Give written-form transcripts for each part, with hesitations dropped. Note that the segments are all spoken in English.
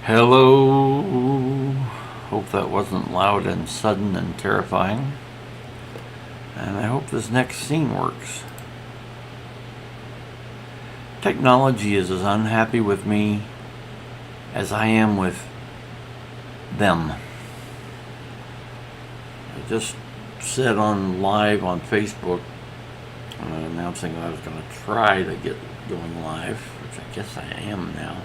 Hello. Hope that wasn't loud and sudden and terrifying. And I hope this next scene works. Technology is as unhappy with me as I am with them. I just said on live on Facebook, announcing that I was going to try to get going live, which I guess I am now.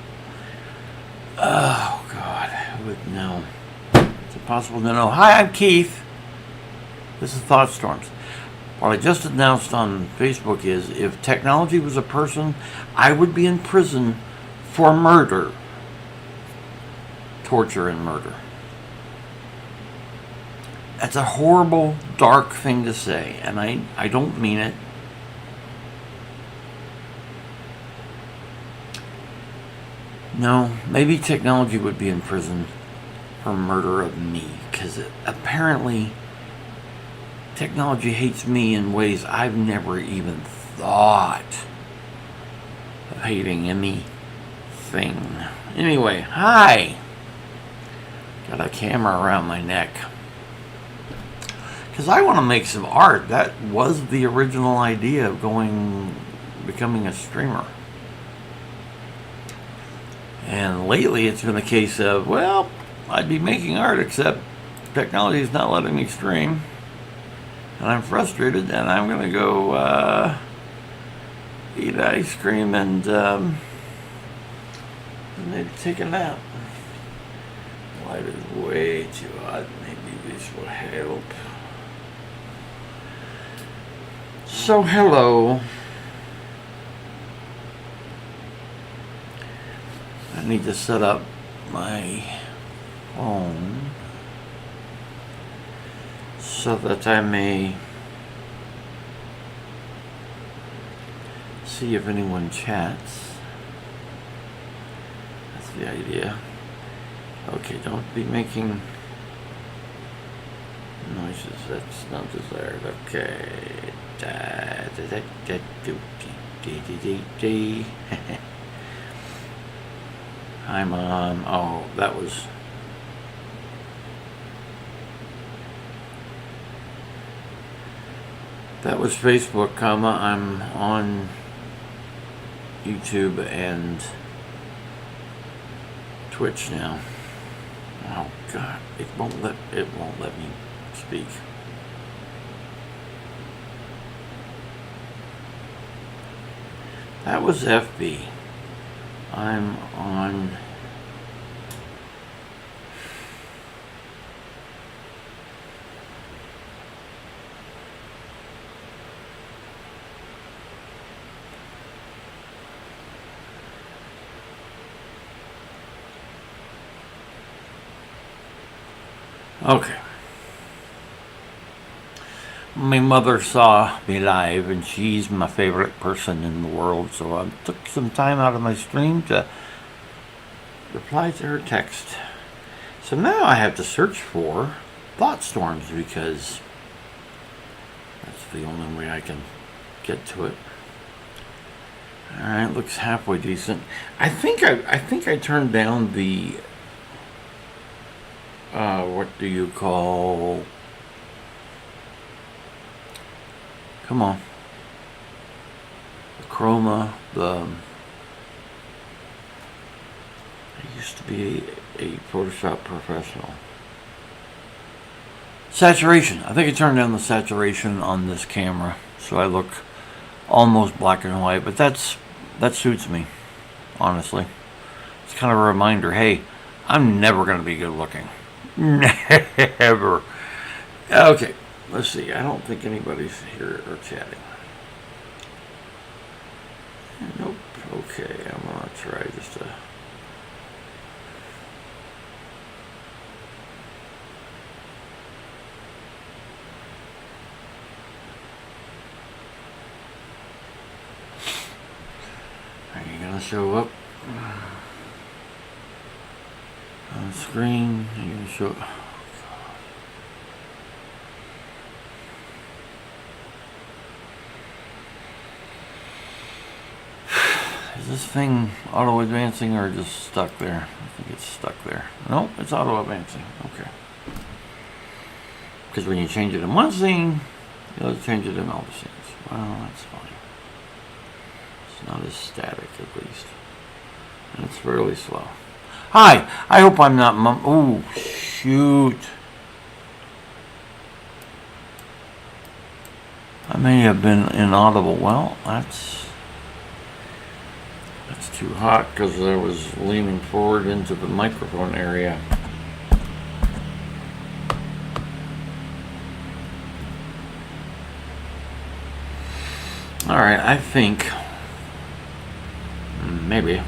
Oh, God, who would know? It's impossible to know. Hi, I'm Keith. This is Thoughtstorms. What I just announced on Facebook is if technology was a person, I would be in prison for murder. Torture and murder. That's a horrible, dark thing to say, and I don't mean it. No, maybe technology would be in prison for murder of me, because apparently technology hates me in ways I've never even thought of hating anything. Anyway, hi! Got a camera around my neck. Because I want to make some art. That was the original idea of becoming a streamer. And lately it's been a case of, well, I'd be making art, except technology is not letting me stream. And I'm frustrated, and I'm going to go eat ice cream and maybe take a nap. The light is way too hot. Maybe this will help. So, hello. I need to set up my phone so that I may see if anyone chats. That's the idea. Okay, don't be making noises. That's not desired. Okay. Hi, Mom. Oh, that was... That was Facebook, I'm on YouTube and Twitch now. Oh, God. It won't let me speak. That was FB. I'm on okay. My mother saw me live, and she's my favorite person in the world, so I took some time out of my stream to reply to her text. So now I have to search for thoughtstorms, because that's the only way I can get to it. Alright, looks halfway decent. I think I turned down the what do you call... Come on. The chroma, I used to be a Photoshop professional. Saturation. I think I turned down the saturation on this camera, so I look almost black and white, but that suits me, honestly. It's kind of a reminder, hey, I'm never going to be good looking. Never. Okay. Let's see, I don't think anybody's here or chatting. Nope. Okay, I'm going to try just to... Are you going to show up on the screen? Are you going to show up? Is this thing auto advancing or just stuck there? I think it's stuck there. Nope, it's auto advancing. Okay. Because when you change it in one scene, you'll change it in all the scenes. Well, that's fine. It's not as static, at least. And it's fairly slow. Hi, I hope I'm not ooh, shoot. I may have been inaudible. Well, that's too hot because I was leaning forward into the microphone area. All right, I think maybe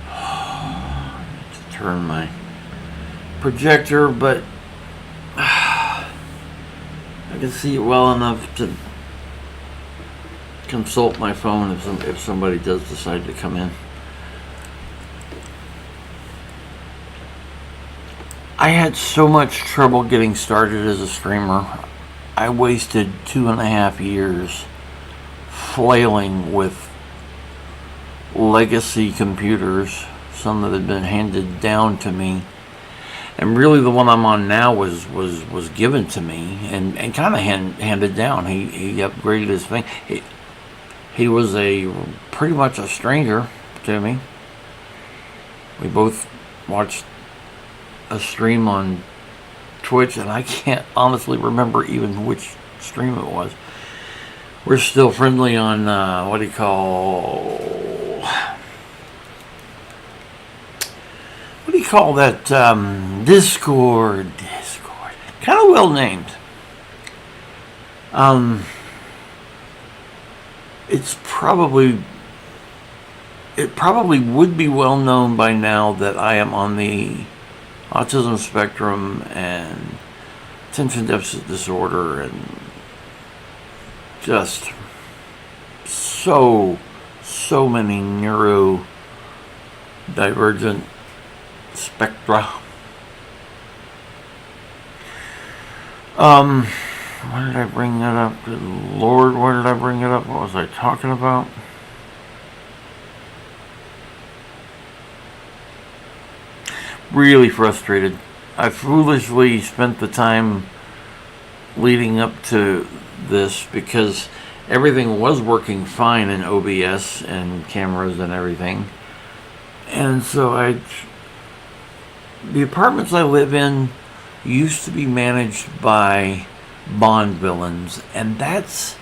to turn my projector, but I can see it well enough to consult my phone if somebody does decide to come in. I had so much trouble getting started as a streamer. I wasted 2.5 years flailing with legacy computers, some that had been handed down to me. And really the one I'm on now was given to me and kind of handed down. He upgraded his thing. He was pretty much a stranger to me. We both watched a stream on Twitch, and I can't honestly remember even which stream it was. We're still friendly on what do you call that? Discord. Kind of well named. It probably would be well known by now that I am on the autism spectrum and attention deficit disorder and just so many neurodivergent spectra. Why did I bring that up? Good Lord, why did I bring it up? What was I talking about? Really frustrated. I foolishly spent the time leading up to this because everything was working fine in OBS and cameras and everything. And so the apartments I live in used to be managed by Bond villains, and that's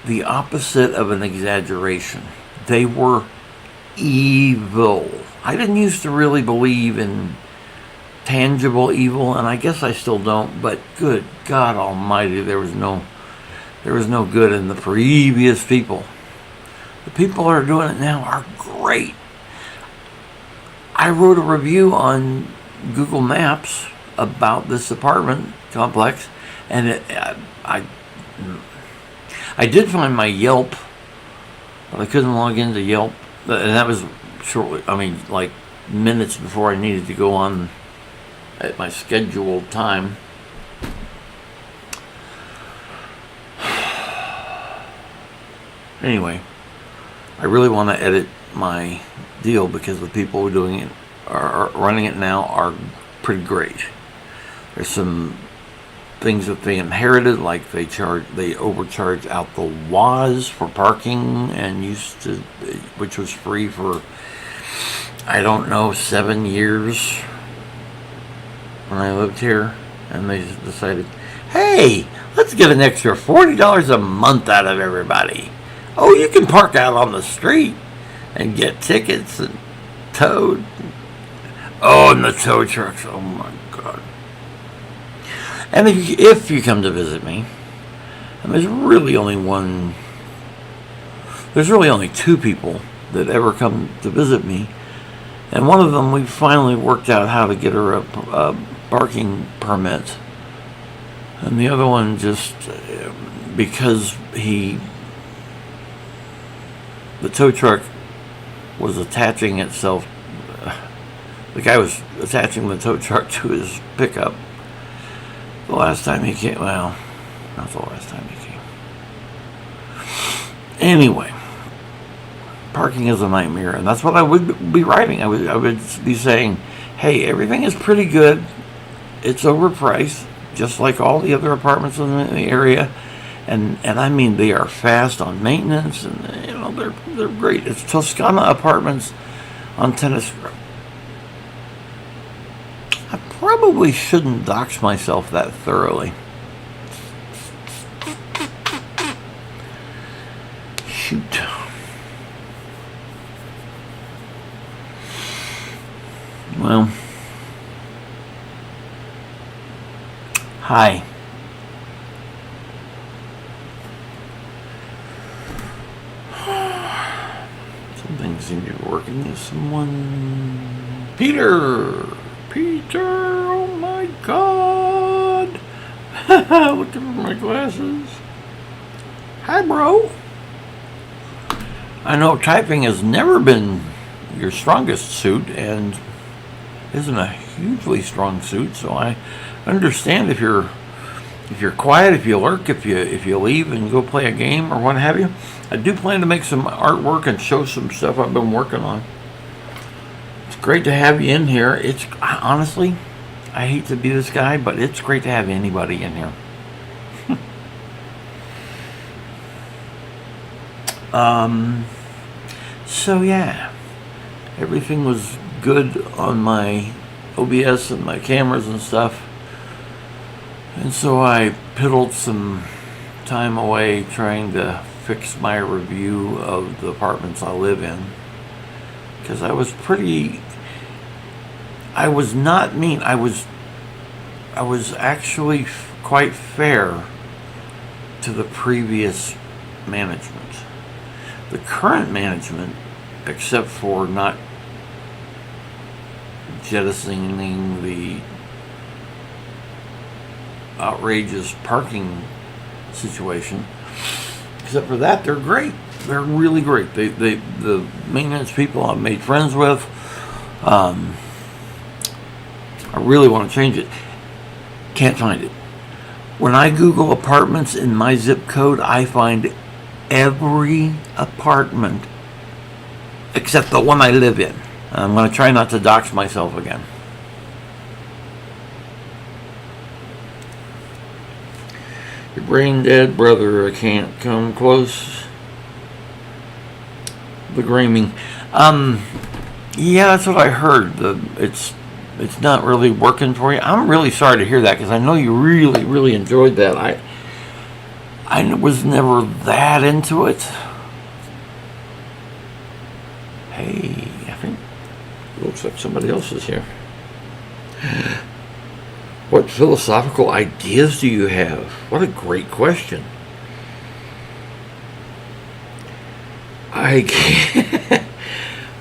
the opposite of an exaggeration. They were evil. I didn't used to really believe in tangible evil, and I guess I still don't, but good God Almighty, there was no good in the previous people. The people that are doing it now are great. I wrote a review on Google Maps about this apartment complex, and I did find my Yelp, but I couldn't log into Yelp, and that was shortly, like minutes before I needed to go on at my scheduled time. Anyway, I really want to edit my deal because the people who are doing it are running it now are pretty great. There's some things that they inherited, like they overcharge out the WAS for parking and which was free for, I don't know, 7 years when I lived here, and they decided, hey, let's get an extra $40 a month out of everybody. Oh, you can park out on the street and get tickets and towed. Oh, and the tow trucks. Oh my God. And if you come to visit me, and there's really only two people that ever come to visit me, and one of them we finally worked out how to get her a parking permit, and the other one just because the tow truck was attaching itself. The guy was attaching the tow truck to his pickup. The last time he came, well, not the last time he came. Anyway, parking is a nightmare, and that's what I would be writing. I would be saying, hey, everything is pretty good. It's overpriced, just like all the other apartments in the area. And I mean, they are fast on maintenance, and they're great. It's Toscana Apartments on Tennis Road. I probably shouldn't dox myself that thoroughly. Shoot. Well, hi. Something seems to be working. Is someone? Peter, oh my God! Looking for my glasses. Hi, bro. I know typing has never been your strongest suit, and isn't a hugely strong suit. So I understand if you're quiet, if you lurk, if you leave and go play a game or what have you. I do plan to make some artwork and show some stuff I've been working on. It's great to have you in here. It's honestly, I hate to be this guy, but it's great to have anybody in here. So yeah, everything was good on my OBS and my cameras and stuff. And so I piddled some time away trying to fix my review of the apartments I live in. Because I was not mean. I was actually quite fair to the previous management. The current management, except for not jettisoning the outrageous parking situation, except for that, they're great. They're really great. The maintenance people I've made friends with. I really want to change it. Can't find it. When I Google apartments in my zip code, I find every apartment except the one I live in. I'm going to try not to dox myself again. Your brain dead, brother. I can't come close. The Graming. Yeah, that's what I heard. It's not really working for you. I'm really sorry to hear that, because I know you really, really enjoyed that. I was never that into it. Hey, I think it looks like somebody else is here. What philosophical ideas do you have? What a great question.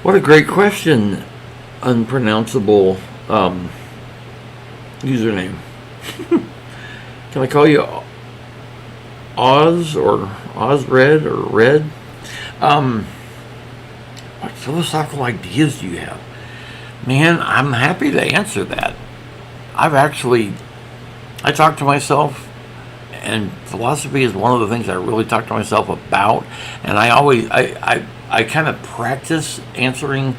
What a great question. Unpronounceable username. Can I call you Oz or Ozred or Red? What philosophical ideas do you have? Man, I'm happy to answer that. I talk to myself, and philosophy is one of the things I really talk to myself about, and I kind of practice answering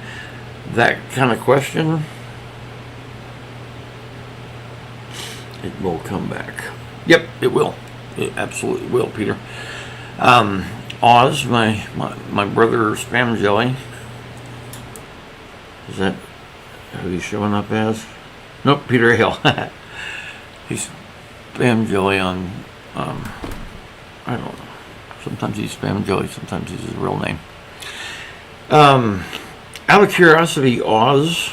that kind of question. It will come back. Yep, it will. It absolutely will, Peter. Oz, my brother Spam Jelly. Is that who he's showing up as? Nope, Peter Hale. He's Spam Jelly on, I don't know. Sometimes he's Spam Jelly, sometimes he's his real name. Out of curiosity, Oz,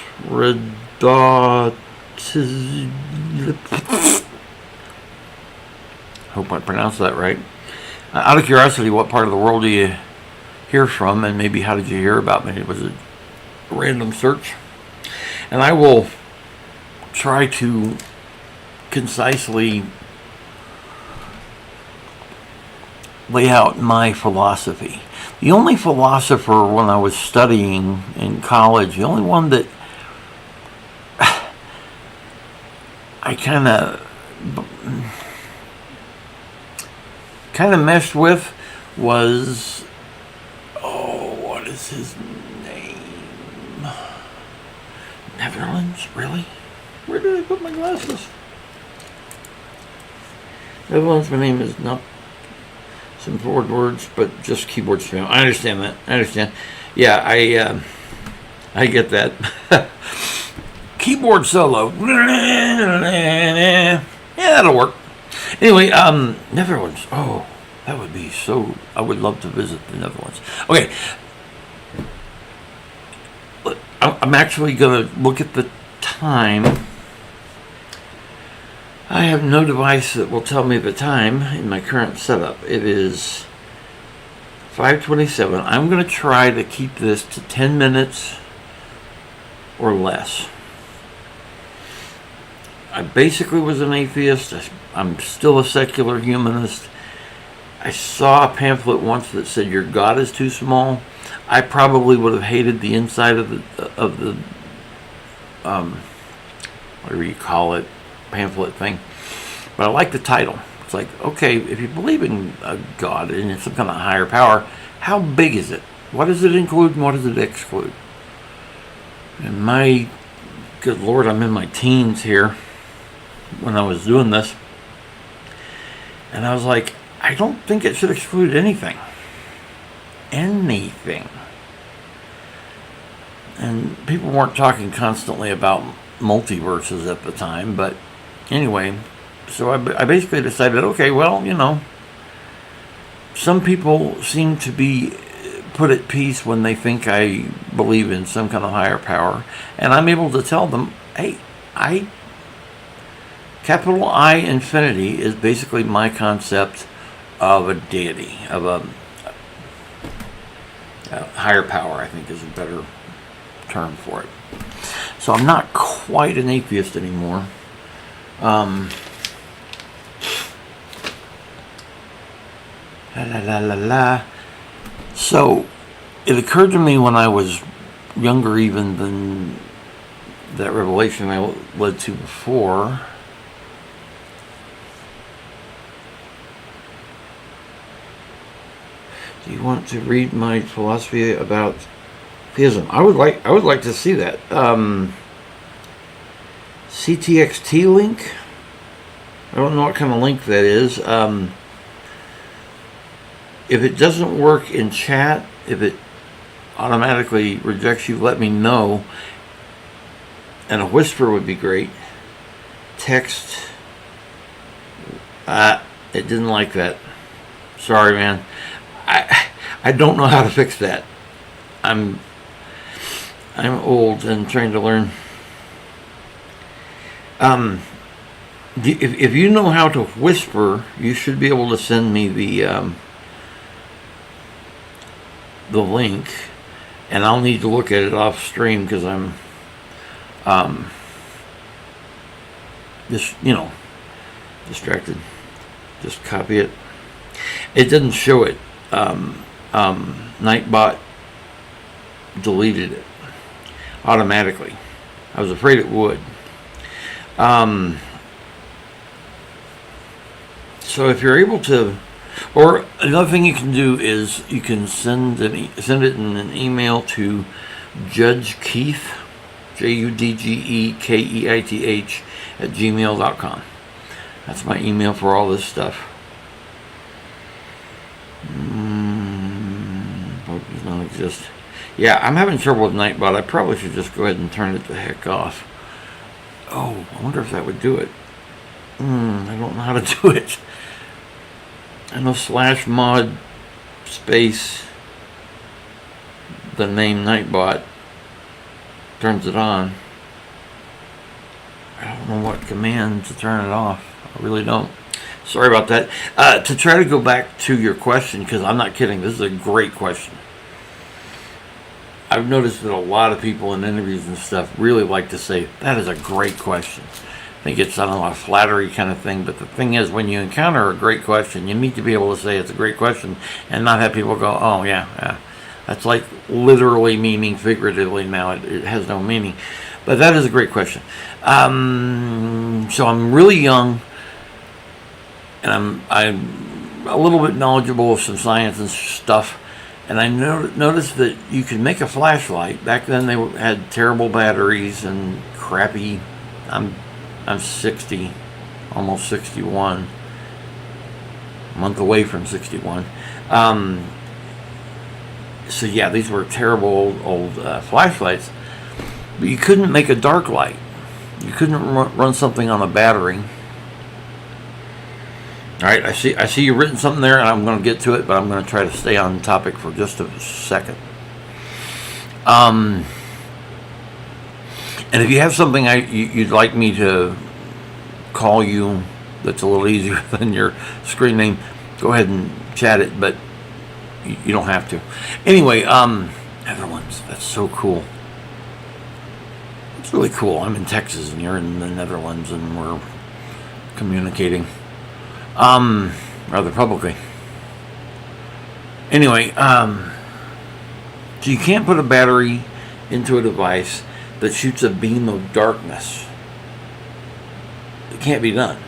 hope I pronounced that right. Out of curiosity, what part of the world do you hear from, and maybe how did you hear about me? Was it a random search? And I will try to concisely lay out my philosophy. The only philosopher when I was studying in college, the only one that I kind of meshed with was What is his name? Netherlands? Really? Where did I put my glasses? Netherlands, my name is not some forward words, but just keyboard spam. I understand that. I understand. Yeah, I get that. Keyboard solo. Yeah, that'll work. Anyway, Netherlands. Oh, that would be so... I would love to visit the Netherlands. Okay. I'm actually going to look at the time. I have no device that will tell me the time in my current setup. It is 5:27. I'm going to try to keep this to 10 minutes or less. I basically was an atheist. I'm still a secular humanist. I saw a pamphlet once that said your God is too small. I probably would have hated the inside of the whatever you call it, pamphlet thing. But I like the title. It's like, okay, if you believe in a God and some kind of higher power, how big is it? What does it include and what does it exclude? And my, good Lord, I'm in my teens here when I was doing this. And I was like, I don't think it should exclude anything. Anything. And people weren't talking constantly about multiverses at the time, but anyway, so I basically decided, okay, well, you know, some people seem to be put at peace when they think I believe in some kind of higher power, and I'm able to tell them, hey, capital I infinity is basically my concept of a deity, of a higher power, I think is a better term for it. So I'm not quite an atheist anymore. So it occurred to me when I was younger even than that revelation I led to before. Do you want to read my philosophy about theism? I would like to see that. CTXT link? I don't know what kind of link that is. If it doesn't work in chat, if it automatically rejects you, let me know. And a whisper would be great. Text. It didn't like that. Sorry, man. I don't know how to fix that. I'm old and trying to learn. If you know how to whisper, you should be able to send me the link, and I'll need to look at it off stream because I'm just, you know, distracted. Just copy it. It didn't show it. Nightbot deleted it automatically. I was afraid it would. So if you're able to, or another thing you can do is you can send it in an email to Judge Keith, JUDGEKEITH @gmail.com. That's my email for all this stuff. Does not exist. Yeah, I'm having trouble with Nightbot. I probably should just go ahead and turn it the heck off. Oh, I wonder if that would do it. I don't know how to do it. I know /mod space the name Nightbot turns it on. I don't know what command to turn it off. I really don't. Sorry about that. To try to go back to your question, because I'm not kidding, this is a great question. I've noticed that a lot of people in interviews and stuff really like to say, that is a great question. I think it's, I don't know, a flattery kind of thing, but the thing is, when you encounter a great question, you need to be able to say it's a great question and not have people go, oh, yeah. That's like literally meaning figuratively now. It has no meaning. But that is a great question. So I'm really young, and I'm a little bit knowledgeable of some science and stuff, And I noticed that you could make a flashlight. Back then they had terrible batteries and crappy. I'm 60, almost 61, a month away from 61. So yeah, these were terrible old flashlights. But you couldn't make a dark light. You couldn't run something on a battery. All right, I see you've written something there, and I'm going to get to it, but I'm going to try to stay on topic for just a second. And if you have something you'd like me to call you that's a little easier than your screen name, go ahead and chat it, but you don't have to. Anyway, Netherlands, that's so cool. It's really cool. I'm in Texas, and you're in the Netherlands, and we're communicating. Rather publicly. Anyway, so you can't put a battery into a device that shoots a beam of darkness. It can't be done.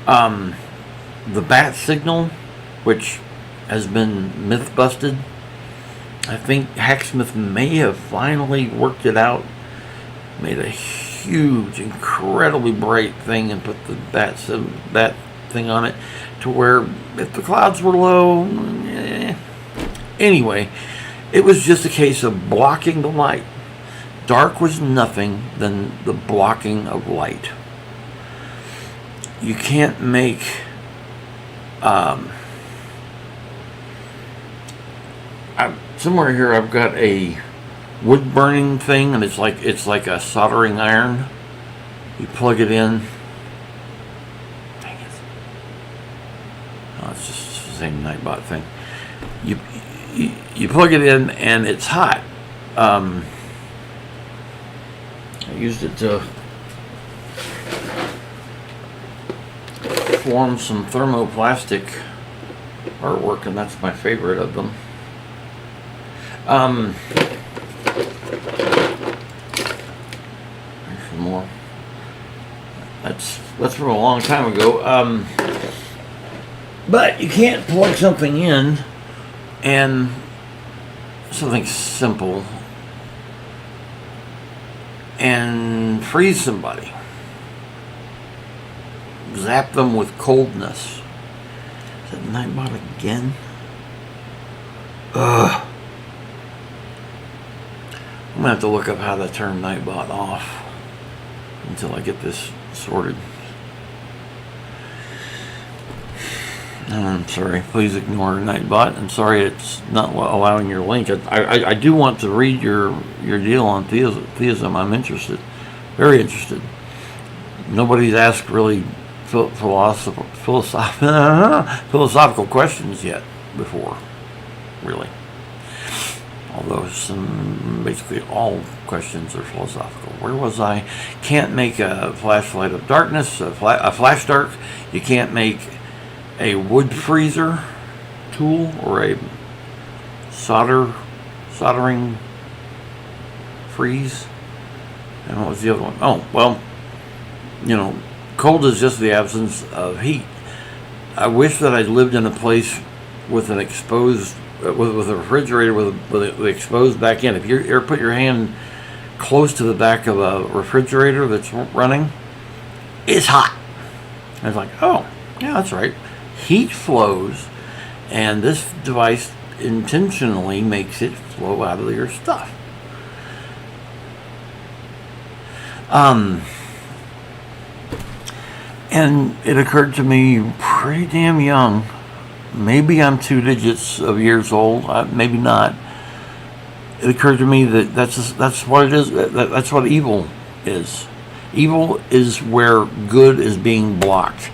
The bat signal, which has been myth busted, I think Hacksmith may have finally worked it out, made a huge, incredibly bright thing and put the bat thing on it to where if the clouds were low, anyway, it was just a case of blocking the light. Dark was nothing than the blocking of light. You can't make somewhere here I've got a wood burning thing, and it's like a soldering iron. You plug it in. Dang it! Oh, it's just the same Nightbot thing. You plug it in, and it's hot. I used it to form some thermoplastic artwork, and that's my favorite of them. Some more. That's from a long time ago. But you can't plug something in and something simple and freeze somebody. Zap them with coldness. Is that Nightbot again? Ugh. I'm going to have to look up how to turn Nightbot off until I get this sorted. I'm sorry. Please ignore Nightbot. I'm sorry it's not allowing your link. I do want to read your deal on theism. I'm interested. Very interested. Nobody's asked really philosophical questions yet before. Really. Although basically all questions are philosophical. Where was I? Can't make a flashlight of darkness, a flash dark. You can't make a wood freezer tool or a soldering freeze. And what was the other one? Oh, well, cold is just the absence of heat. I wish that I lived in a place with an exposed with a refrigerator with the exposed back end. If you ever put your hand close to the back of a refrigerator that's running, it's hot. I was like, oh, yeah, that's right. Heat flows, and this device intentionally makes it flow out of your stuff. And it occurred to me pretty damn young. Maybe I'm 2 digits of years old. Maybe not. It occurred to me that that's what it is. That's what evil is. Evil is where good is being blocked.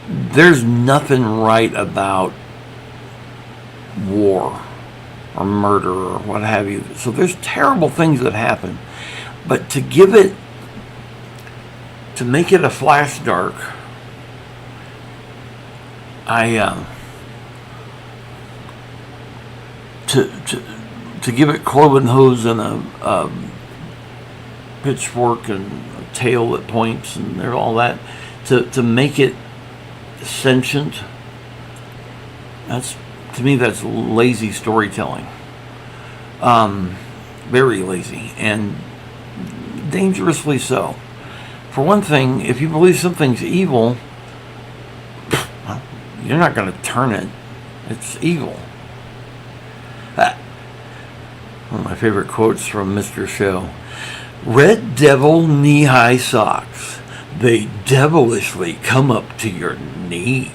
There's nothing right about war or murder or what have you. So there's terrible things that happen. But to make it a flash dark, to give it cloven hooves and a pitchfork and a tail that points and all that, to make it sentient, that's to me, that's lazy storytelling. Very lazy, and dangerously so. For one thing, if you believe something's evil, well, you're not going to turn it. It's evil. One of my favorite quotes from Mr. Show. Red devil knee-high socks. They devilishly come up to your knees.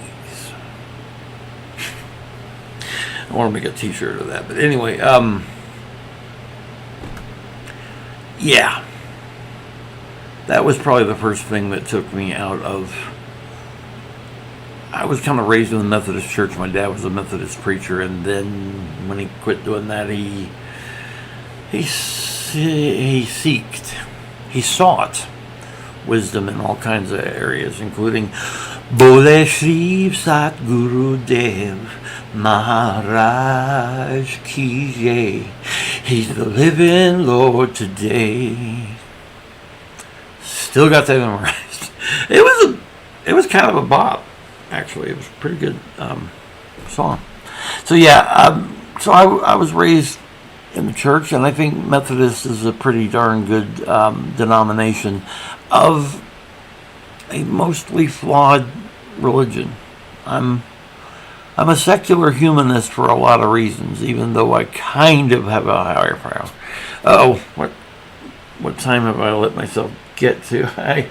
I want to make a t-shirt of that. But anyway, yeah. That was probably the first thing that took me out of... I was kind of raised in the Methodist church. My dad was a Methodist preacher, and then when he quit doing that, he sought wisdom in all kinds of areas, including Bole Shri Sat Guru Dev Maharaj Ki Jai. He's the living Lord today. Still got that memorized. It was kind of a bop, actually. It was a pretty good song. So yeah, so I was raised in the church, and I think Methodist is a pretty darn good denomination of a mostly flawed religion. I'm a secular humanist for a lot of reasons, even though I kind of have a higher power. Oh, what time have I let myself get to? I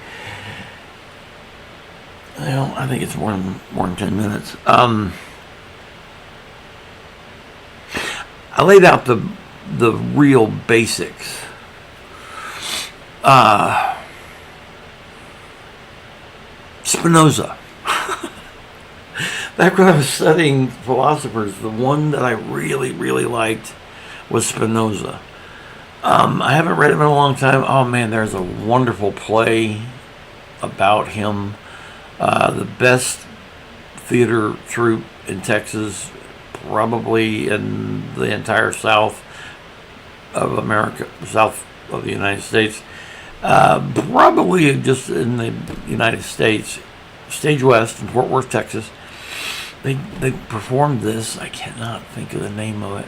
think it's more than 10 minutes. I laid out the real basics. Spinoza. Back when I was studying philosophers, the one that I really, really liked was Spinoza. I haven't read him in a long time. Oh man, there's a wonderful play about him. The best theater troupe in Texas, probably in the entire South of America, South of the United States. Probably just in the United States. Stage West in Fort Worth, Texas. They performed this. I cannot think of the name of it.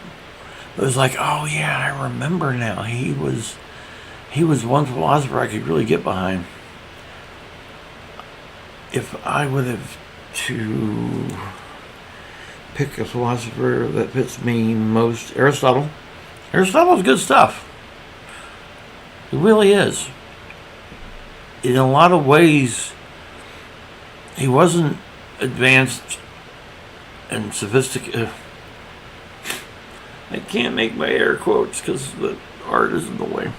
It was like, oh yeah, I remember now. He was one philosopher I could really get behind. If I would have to pick a philosopher that fits me most, Aristotle. Aristotle's good stuff. It really is. In a lot of ways, he wasn't advanced and sophisticated. I can't make my air quotes because the art is in the way.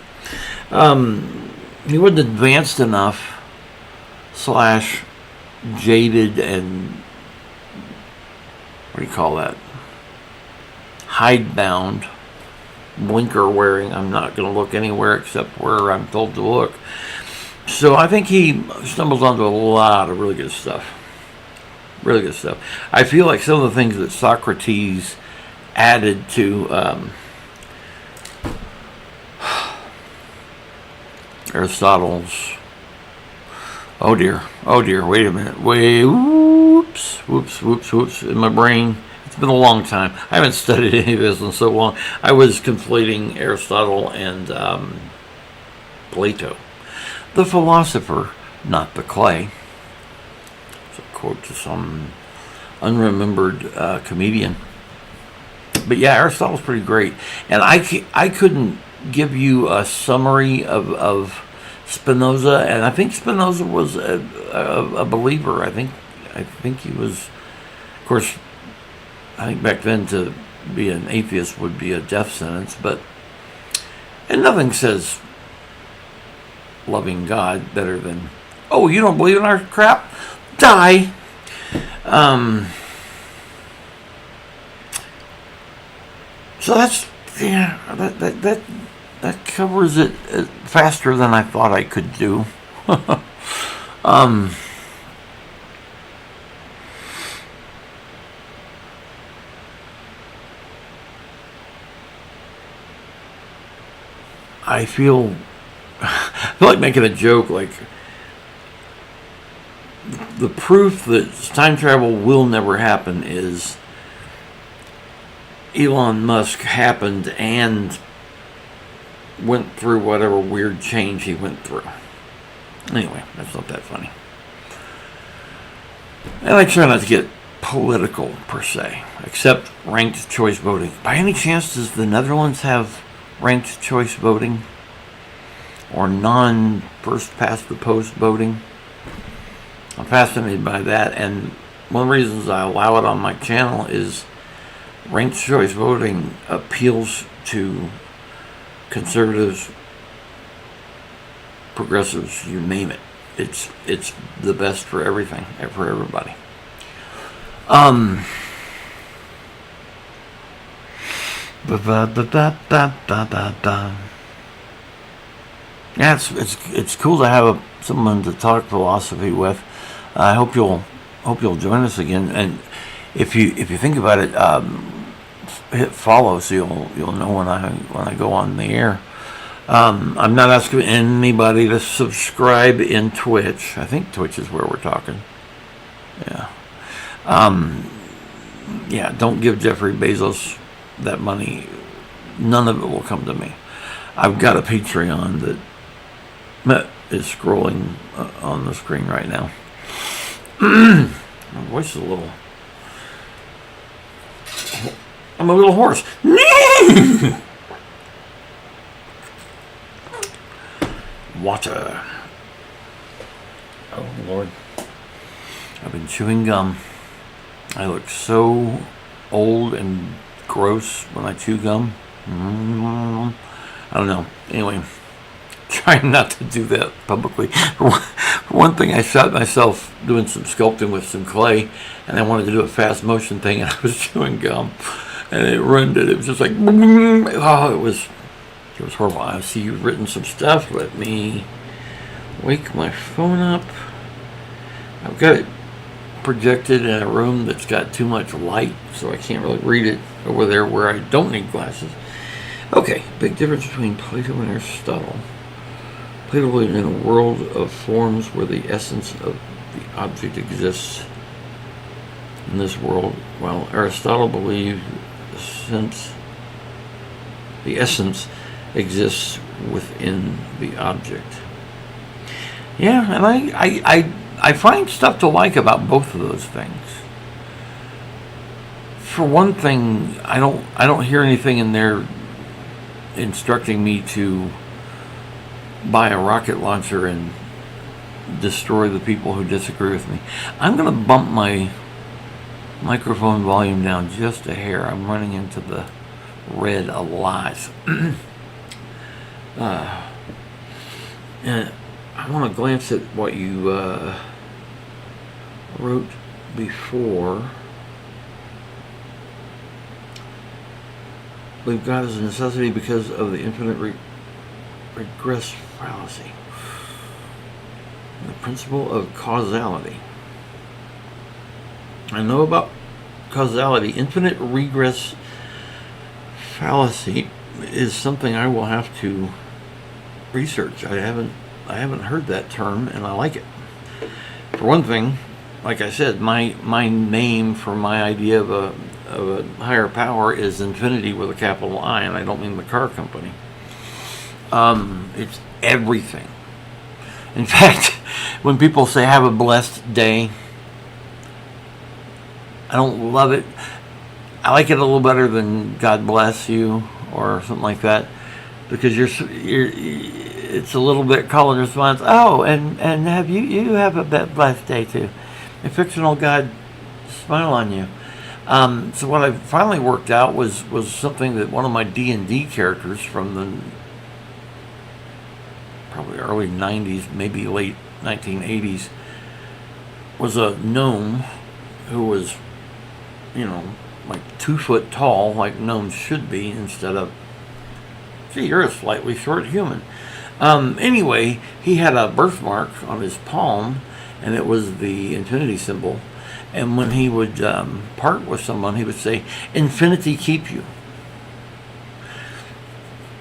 He wasn't advanced enough / jaded and what do you call that? Hidebound, blinker wearing. I'm not going to look anywhere except where I'm told to look. So I think he stumbles onto a lot of really good stuff. Really good stuff. I feel like some of the things that Socrates added to Aristotle's. Oh dear, wait a minute. Whoops, in my brain. It's been a long time. I haven't studied any of this in so long. I was conflating Aristotle and Plato. The philosopher, not the clay. It's a quote to some unremembered comedian. But yeah, Aristotle's pretty great. And I couldn't give you a summary of Spinoza, and I think Spinoza was a believer. I think he was, of course, I think back then to be an atheist would be a death sentence, and nothing says loving God better than, oh, you don't believe in our crap? Die. So that's, yeah, that covers it faster than I thought I could do. I feel like making a joke, like the proof that time travel will never happen is Elon Musk happened and went through whatever weird change he went through. Anyway, that's not that funny. And I try not to get political per se, except ranked choice voting. By any chance, does the Netherlands have ranked choice voting? Or non-first past the post voting? I'm fascinated by that, and one of the reasons I allow it on my channel is ranked choice voting appeals to conservatives, progressives, you name it. It's the best for everything, for everybody. Yeah, it's cool to have someone to talk philosophy with. I hope you'll join us again. And if you think about it, hit follow so you'll know when I go on the air. I'm not asking anybody to subscribe in Twitch. I think Twitch is where we're talking. Yeah. Yeah. Don't give Jeffrey Bezos that money. None of it will come to me. I've got a Patreon that is scrolling on the screen right now. My voice is I'm a little hoarse. Water. Oh, Lord. I've been chewing gum. I look so old and gross when I chew gum. I don't know. Anyway, trying not to do that publicly. For one thing, I shot myself doing some sculpting with some clay, and I wanted to do a fast motion thing, and I was chewing gum, and it ruined it. It was just like, oh, it was horrible. I see you've written some stuff. Let me wake my phone up. I've got it projected in a room that's got too much light, so I can't really read it over there where I don't need glasses. Okay, big difference between Plato and Aristotle. Plato believed in a world of forms where the essence of the object exists in this world, while Aristotle believed since the essence exists within the object. Yeah, and I find stuff to like about both of those things. For one thing, I don't hear anything in there instructing me to buy a rocket launcher and destroy the people who disagree with me. I'm going to bump my microphone volume down just a hair. I'm running into the red a lot. And I want to glance at what you wrote before. Believe God is a necessity because of the infinite regress fallacy. The principle of causality. I know about causality. Infinite regress fallacy is something I will have to research. I haven't heard that term, and I like it. For one thing, like I said, my name for my idea of a higher power is infinity with a capital I, and I don't mean the car company. It's everything. In fact, when people say have a blessed day, I don't love it. I like it a little better than God bless you or something like that, because it's a little bit call and response. Oh, and have you have a blessed day too. A fictional God smile on you. So what I finally worked out was something that one of my D&D characters from the probably early 90s, maybe late 1980s, was a gnome who was, like 2 foot tall, like gnomes should be, instead of, gee, you're a slightly short human. Anyway, he had a birthmark on his palm, and it was the infinity symbol. And when he would part with someone, he would say, "Infinity keep you."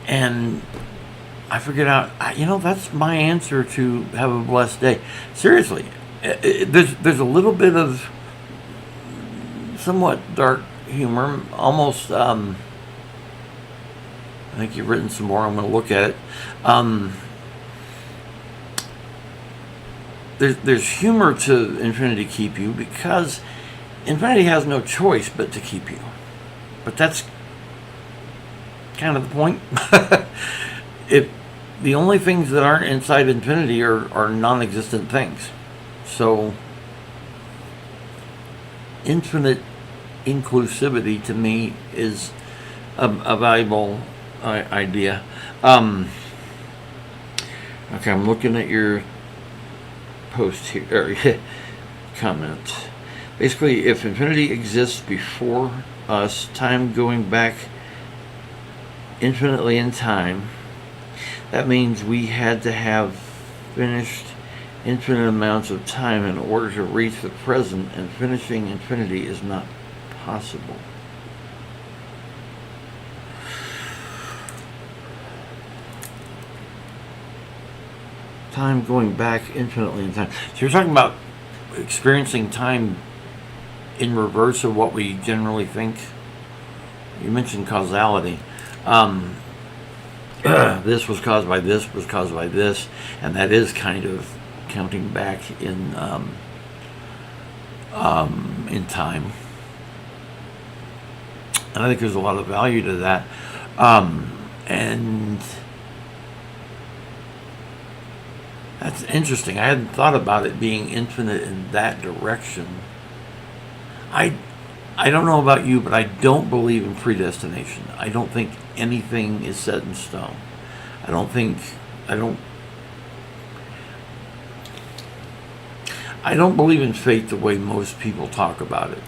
And I figured out, that's my answer to have a blessed day. Seriously, there's a little bit of somewhat dark humor, almost. I think you've written some more. I'm going to look at it. There's humor to infinity keep you because infinity has no choice but to keep you. But that's kind of the point. The only things that aren't inside infinity are non-existent things. So infinite inclusivity to me is a valuable idea. Okay, I'm looking at your post here, or comment. Basically, if infinity exists before us, time going back infinitely in time, that means we had to have finished infinite amounts of time in order to reach the present, and finishing infinity is not possible. Time going back infinitely in time. So you're talking about experiencing time in reverse of what we generally think. You mentioned causality. This was caused by this, was caused by this, and that is kind of counting back in time. And I think there's a lot of value to that. And that's interesting. I hadn't thought about it being infinite in that direction. I don't know about you, but I don't believe in predestination. I don't think anything is set in stone. I don't believe in fate the way most people talk about it.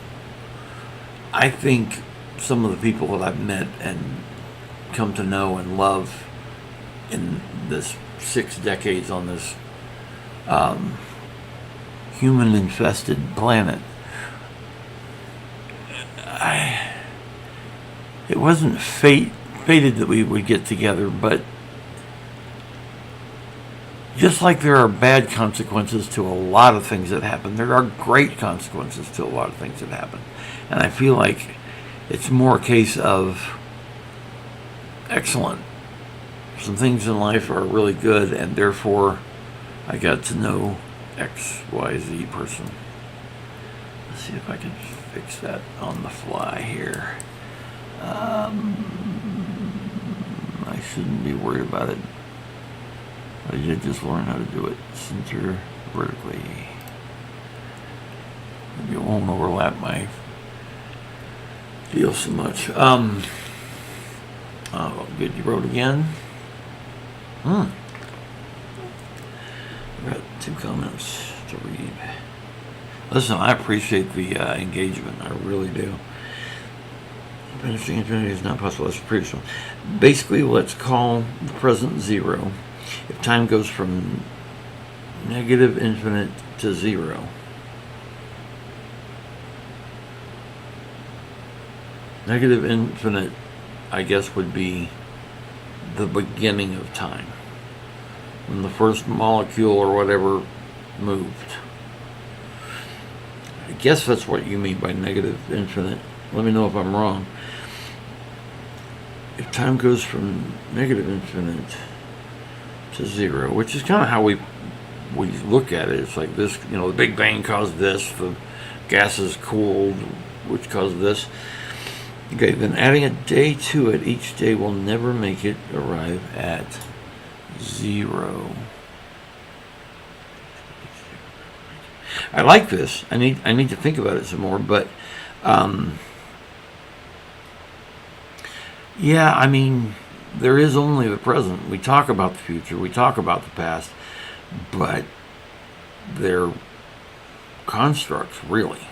I think some of the people that I've met and come to know and love in this 6 decades on this human-infested planet, it wasn't fated that we would get together, but just like there are bad consequences to a lot of things that happen, there are great consequences to a lot of things that happen. And I feel like it's more a case of, excellent, some things in life are really good, and therefore I got to know XYZ person. Let's see if I can fix that on the fly here. I shouldn't be worried about it. I did just learn how to do it. Center vertically. Maybe it won't overlap my deal so much. Oh, good, you wrote again. I've got 2 comments to read. Listen, I appreciate the engagement. I really do. Finishing infinity is not possible. That's the previous one. Basically, let's call the present 0. If time goes from negative infinite to 0, negative infinite, I guess, would be the beginning of time, when the first molecule or whatever moved. I guess that's what you mean by negative infinite. Let me know if I'm wrong. If time goes from negative infinite to 0, which is kind of how we look at it. It's like this, the Big Bang caused this, the gases cooled, which caused this. Okay, then adding a day to it, each day will never make it arrive at 0. I like this. I need to think about it some more, but yeah, I mean, there is only the present. We talk about the future, we talk about the past, but they're constructs, really.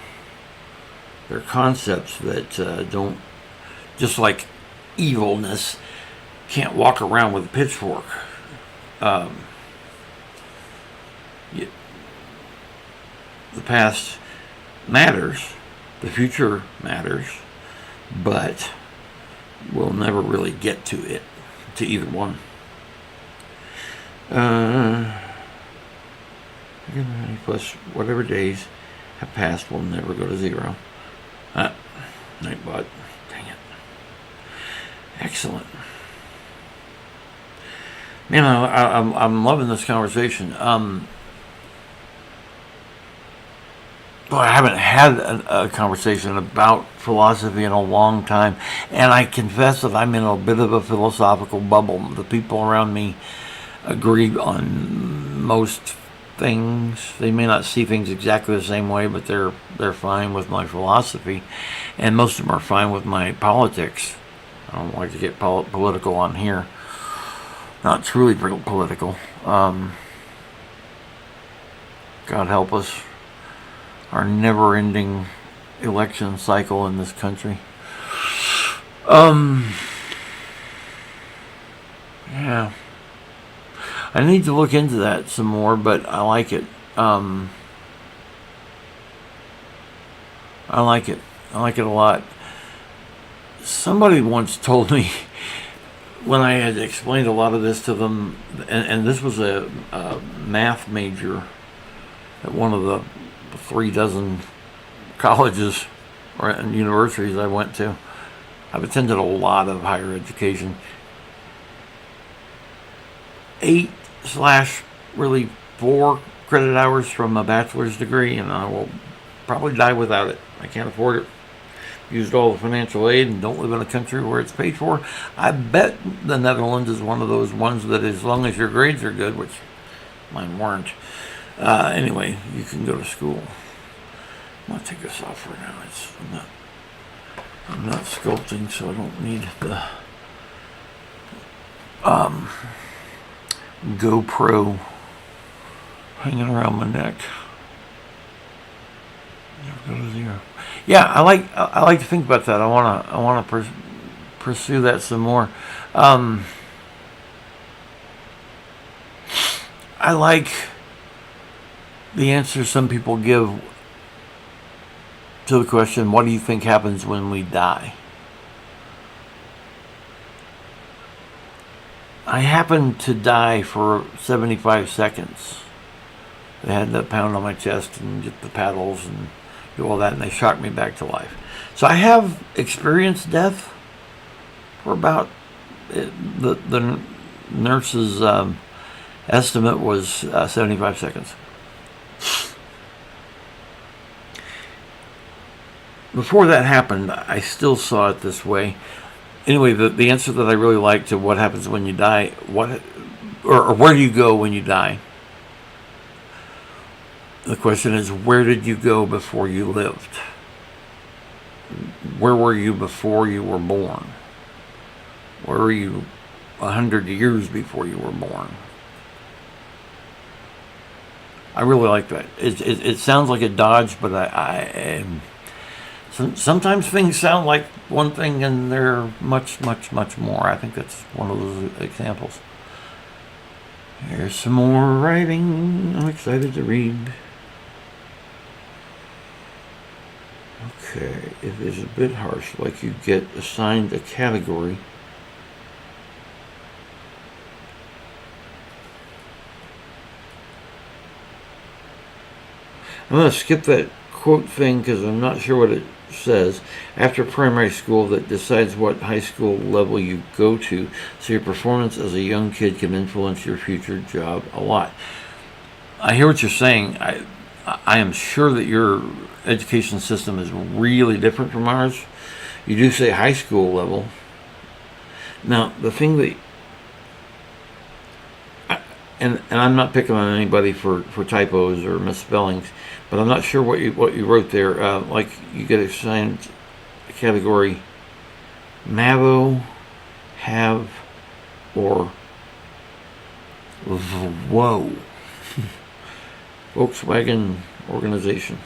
They're concepts that don't, just like evilness, can't walk around with a pitchfork. The past matters, the future matters, but we'll never really get to it, to either one. Plus whatever days have passed will never go to 0. Nightbot. Dang it. Excellent. Man, I'm loving this conversation. Well, I haven't had a conversation about philosophy in a long time, and I confess that I'm in a bit of a philosophical bubble. The people around me agree on most things. They may not see things exactly the same way, but they're fine with my philosophy, and most of them are fine with my politics. I don't like to get political on here. Not truly political. God help us. Our never-ending election cycle in this country. Yeah. I need to look into that some more, but I like it. I like it. I like it a lot. Somebody once told me, when I had explained a lot of this to them, and this was a math major at one of the 36 colleges and universities I went to. I've attended a lot of higher education. 8/4 credit hours from a bachelor's degree, and I will probably die without it. I can't afford it. Used all the financial aid and don't live in a country where it's paid for. I bet the Netherlands is one of those ones that, as long as your grades are good, which mine weren't, anyway, you can go to school. I'm gonna take this off for now. I'm not sculpting, so I don't need the GoPro hanging around my neck. Never go to zero. Yeah, I like to think about that. I wanna pursue that some more. I like the answer some people give to the question, what do you think happens when we die? I happened to die for 75 seconds. They had to pound on my chest and get the paddles and do all that, and they shocked me back to life. So I have experienced death for about, the nurse's estimate was 75 seconds. Before that happened, I still saw it this way. Anyway, the answer that I really like to what happens when you die, or where do you go when you die? The question is, where did you go before you lived? Where were you before you were born? Where were you 100 years before you were born? I really like that. It sounds like a dodge, but sometimes things sound like one thing and they're much, much, much more. I think that's one of those examples. Here's some more writing I'm excited to read. Okay, it is a bit harsh, like you get assigned a category. I'm going to skip that quote thing because I'm not sure what it says. After primary school, that decides what high school level you go to, so your performance as a young kid can influence your future job a lot. I hear what you're saying. I am sure that your education system is really different from ours. You do say high school level. Now, the thing that, and I'm not picking on anybody for typos or misspellings, but I'm not sure what you wrote there. Like you get assigned a category, Mavo, have, or whoa. Volkswagen organization.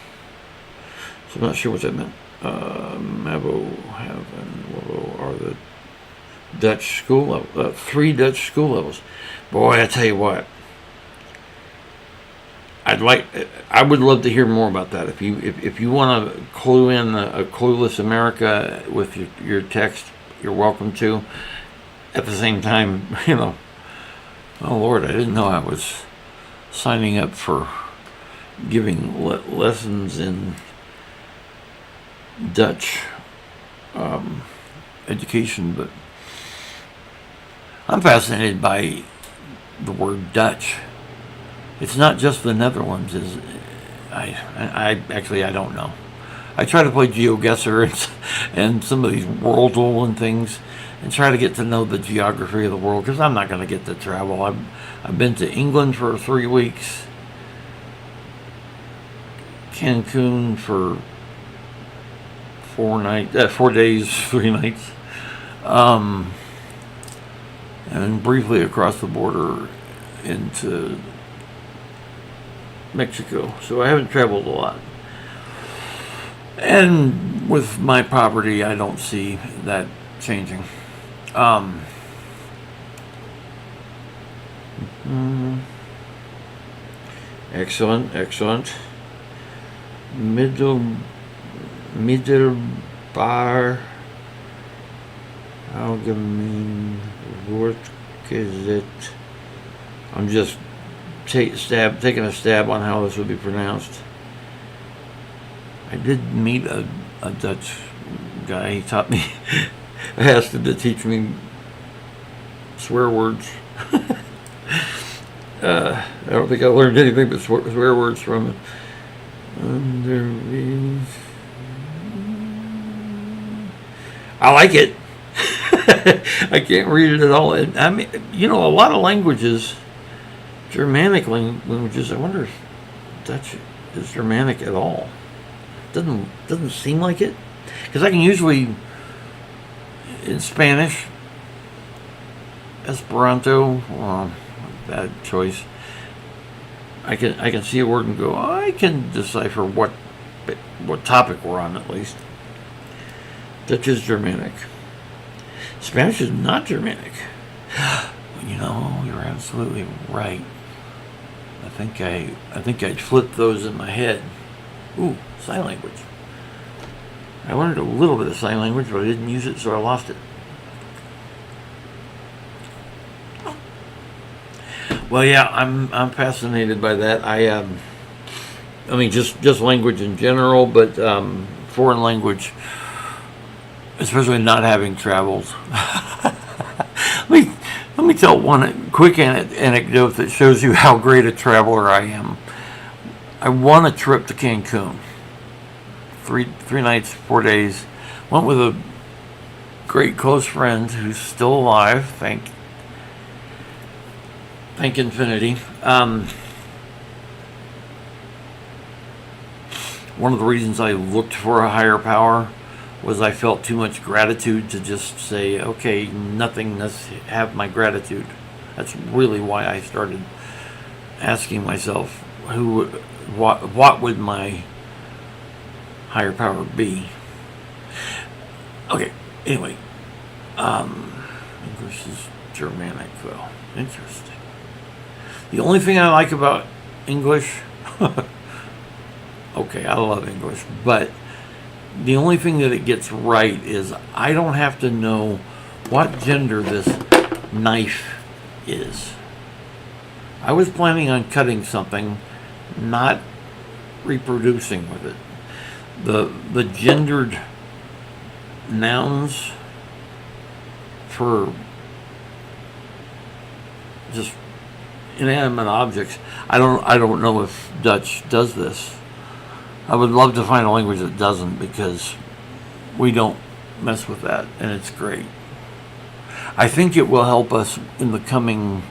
So I'm not sure what that meant. Mavo, have, and whoa are the Dutch school level. 3 Dutch school levels. Boy, I tell you what. I would love to hear more about that. If you want to clue in a clueless America with your text, you're welcome to. At the same time, oh Lord, I didn't know I was signing up for giving lessons in Dutch education, but I'm fascinated by the word Dutch. It's not just the Netherlands. I don't know. I try to play GeoGuessr and some of these Wordle and things, and try to get to know the geography of the world because I'm not going to get to travel. I've been to England for 3 weeks, Cancun for 4 days, 3 nights, and briefly across the border into Mexico. So I haven't traveled a lot. And with my property, I don't see that changing. Excellent. Middelbaar Algemeen Woordgezet. I'm just taking a stab on how this would be pronounced. I did meet a Dutch guy. He taught me. I asked him to teach me swear words. I don't think I learned anything but swear words from it. I like it. I can't read it at all. I mean, a lot of languages, Germanic languages. I wonder if Dutch is Germanic at all. Doesn't seem like it, because I can usually in Spanish, Esperanto. Well, bad choice. I can see a word and go, I can decipher what topic we're on at least. Dutch is Germanic. Spanish is not Germanic. You're absolutely right. I think I'd flipped those in my head. Ooh, sign language. I learned a little bit of sign language, but I didn't use it, so I lost it. Well, yeah, I'm fascinated by that. I mean, just language in general, but foreign language, especially not having traveled. Let me tell one quick anecdote that shows you how great a traveler I am. I won a trip to Cancun. Three nights, 4 days. Went with a great close friend who's still alive. Thank infinity. One of the reasons I looked for a higher power was I felt too much gratitude to just say, okay, nothingness, have my gratitude. That's really why I started asking myself, what would my higher power be? Okay, anyway, English is Germanic, though. Interesting. The only thing I like about English, okay, I love English, but the only thing that it gets right is I don't have to know what gender this knife is. I was planning on cutting something, not reproducing with it. The gendered nouns for just inanimate objects. I don't know if Dutch does this. I would love to find a language that doesn't, because we don't mess with that, and it's great. I think it will help us in the coming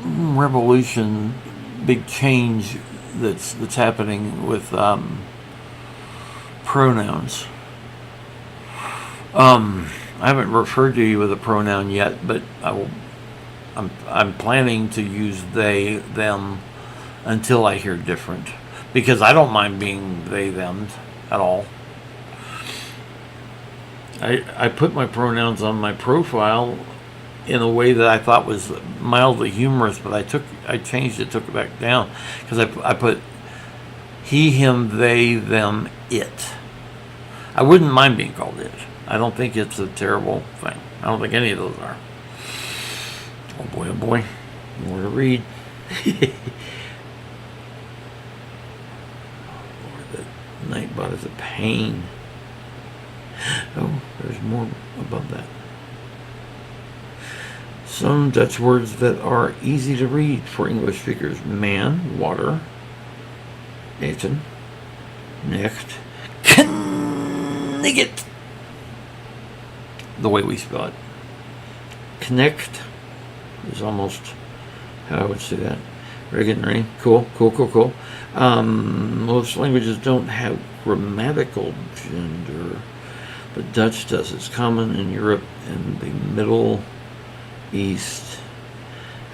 revolution, big change that's happening with pronouns. I haven't referred to you with a pronoun yet, but I'm planning to use they, them until I hear different, because I don't mind being they, them at all. I put my pronouns on my profile in a way that I thought was mildly humorous, but I changed it, took it back down, because I put he, him, they, them, it. I wouldn't mind being called it. I don't think it's a terrible thing. I don't think any of those are. Oh boy, more to read. Lord, that Nightbot is a pain. Oh, there's more above that. Some Dutch words that are easy to read for English speakers: man, water, eten, nicht, knigget. The way we spell it. Knecht is almost how I would say that. Regenry. Cool. Most languages don't have grammatical gender, but Dutch does. It's common in Europe and the Middle East.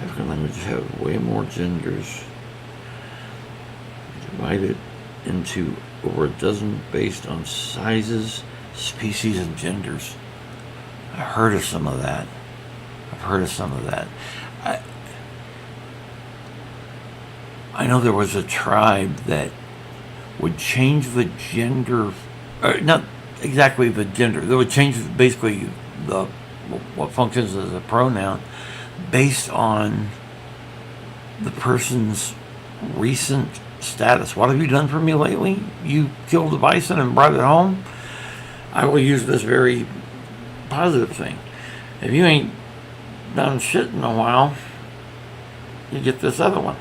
African languages have way more genders, divided into over a dozen based on sizes, species, and genders. I've heard of some of that. I know there was a tribe that would change the gender, not exactly the gender. They would change basically what functions as a pronoun based on the person's recent status. What have you done for me lately? You killed a bison and brought it home? I will use this very positive thing. If you ain't done shit in a while, you get this other one.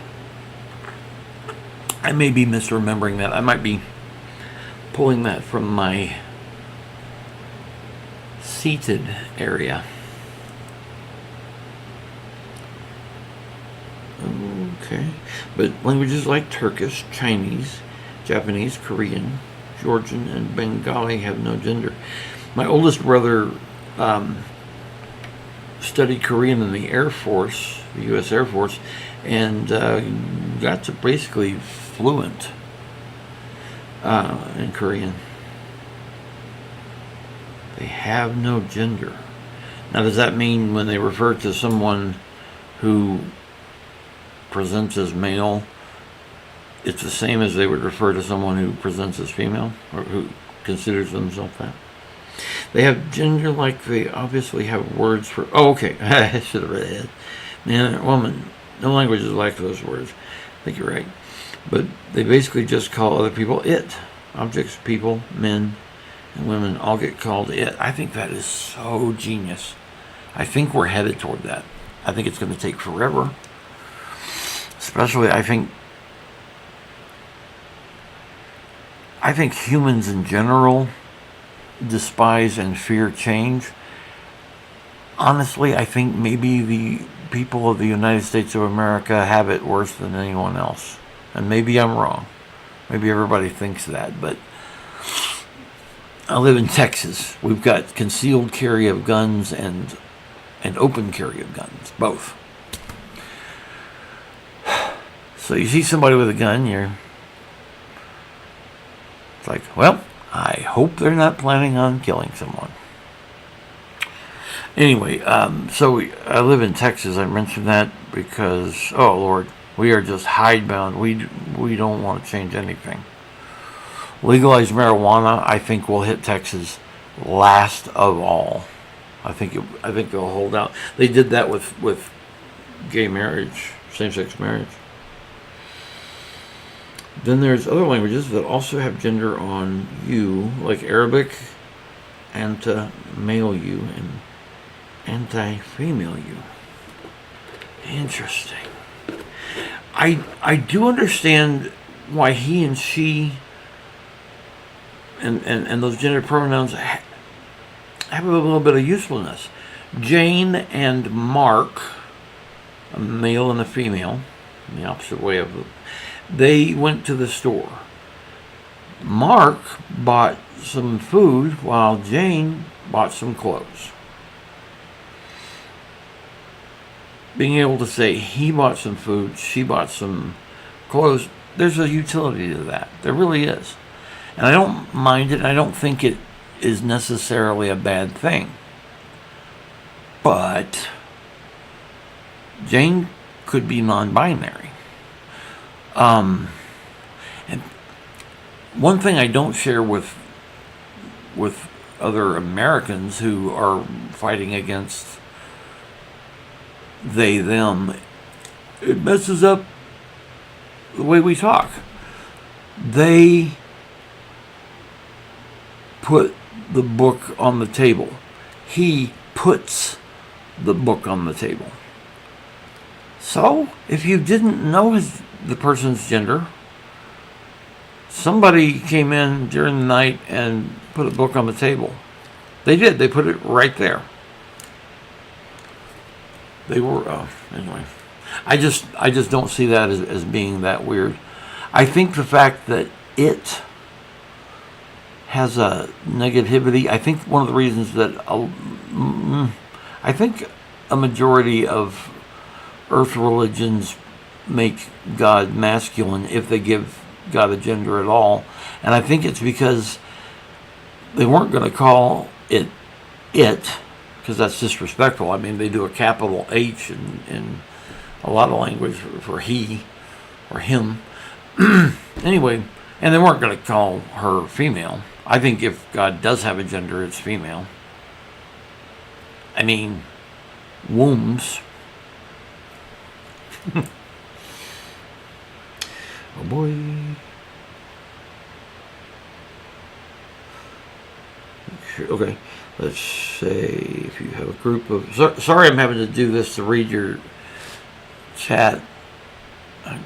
I may be misremembering that. I might be pulling that from my seated area. Okay. But languages like Turkish, Chinese, Japanese, Korean, Georgian, and Bengali have no gender. My oldest brother studied Korean in the Air Force, the U.S. Air Force, and got to basically fluent in Korean. They have no gender. Now, does that mean when they refer to someone who presents as male, it's the same as they would refer to someone who presents as female, or who considers themselves that? They have gender like they obviously have words for... Oh, okay. I should have read it. Man or woman. No languages like those words. I think you're right. But they basically just call other people it. Objects, people, men, and women all get called it. I think that is so genius. I think we're headed toward that. I think it's going to take forever. Especially, I think humans in general despise and fear change. Honestly, I think maybe the people of the United States of America have it worse than anyone else. And maybe I'm wrong. Maybe everybody thinks that, but I live in Texas. We've got concealed carry of guns and open carry of guns, both. So you see somebody with a gun, it's like, well, I hope they're not planning on killing someone. Anyway, so I live in Texas. I mentioned that because, oh Lord, we are just hidebound. We don't want to change anything. Legalized marijuana, I think, will hit Texas last of all. I think they'll hold out. They did that with gay marriage, same-sex marriage. Then there's other languages that also have gender on you, like Arabic, anti-male you, and anti-female you. Interesting. I do understand why he and she and those gender pronouns have a little bit of usefulness. Jane and Mark, a male and a female, in the opposite way of it, they went to the store. Mark bought some food while Jane bought some clothes. Being able to say he bought some food, she bought some clothes, there's a utility to that. There really is. And I don't mind it. I don't think it is necessarily a bad thing. But Jane could be non-binary. And one thing I don't share with other Americans who are fighting against they, them, it messes up the way we talk. They put the book on the table. He puts the book on the table. So, if you didn't know the person's gender, somebody came in during the night and put a book on the table. They did. They put it right there. They were, anyway. I just don't see that as being that weird. I think the fact that it has a negativity, I think one of the reasons that, I think a majority of earth religions make God masculine if they give God a gender at all. And I think it's because they weren't going to call it, because that's disrespectful. I mean, they do a capital H in a lot of language for he or him. Anyway, and they weren't going to call her female. I think if God does have a gender, it's female. I mean, wombs. Oh boy. Okay, let's say if you have a group of... Sorry I'm having to do this to read your chat. I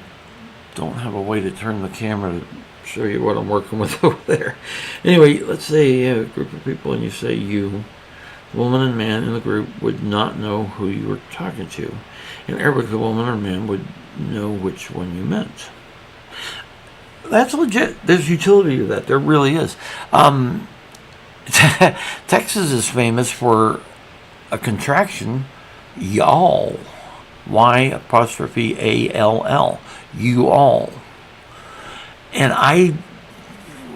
don't have a way to turn the camera to show you what I'm working with over there. Anyway, let's say you have a group of people and you say you, woman and man in the group, would not know who you were talking to. In Arabic, the woman or man would know which one you meant. That's legit. There's utility to that. There really is. Texas is famous for a contraction, y'all. Y''ALL. You all. And I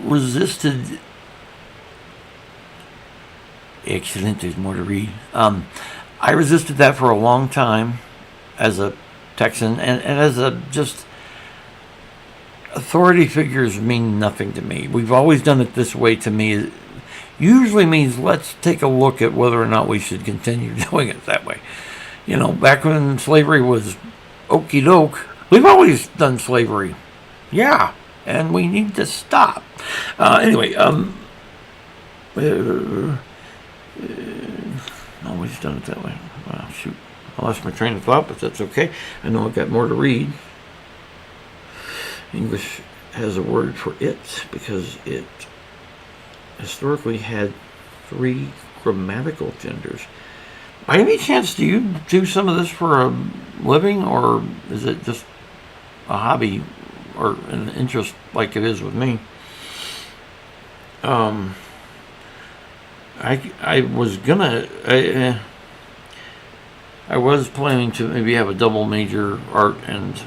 resisted. Excellent, there's more to read. I resisted that for a long time as a Texan, and as a just authority figures mean nothing to me. We've always done it this way. To me, usually means let's take a look at whether or not we should continue doing it that way. You know, back when slavery was okie doke, we've always done slavery. Yeah, and we need to stop. Anyway, always done it that way. Shoot, I lost my train of thought, but that's okay. I know I've got more to read. English has a word for it because it historically had 3 grammatical genders. By any chance, do you do some of this for a living, or is it just a hobby or an interest like it is with me? I was gonna, I was planning to maybe have a double major, art and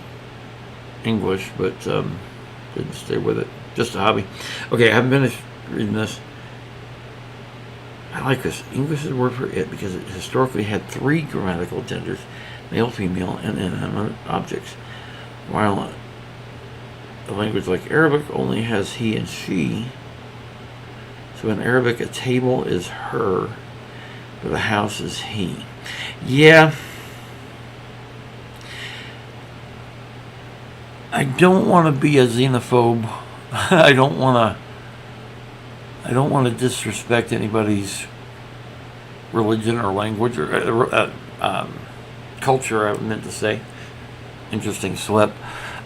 English, but didn't stay with it. Just a hobby. Okay, I haven't finished reading this. I like this. English is a word for it because it historically had 3 grammatical genders, male, female, and inanimate objects, while a language like Arabic only has he and she. So in Arabic, a table is her, but a house is he. Yeah. I don't want to be a xenophobe. I don't want to disrespect anybody's religion or language or culture, I meant to say. Interesting slip.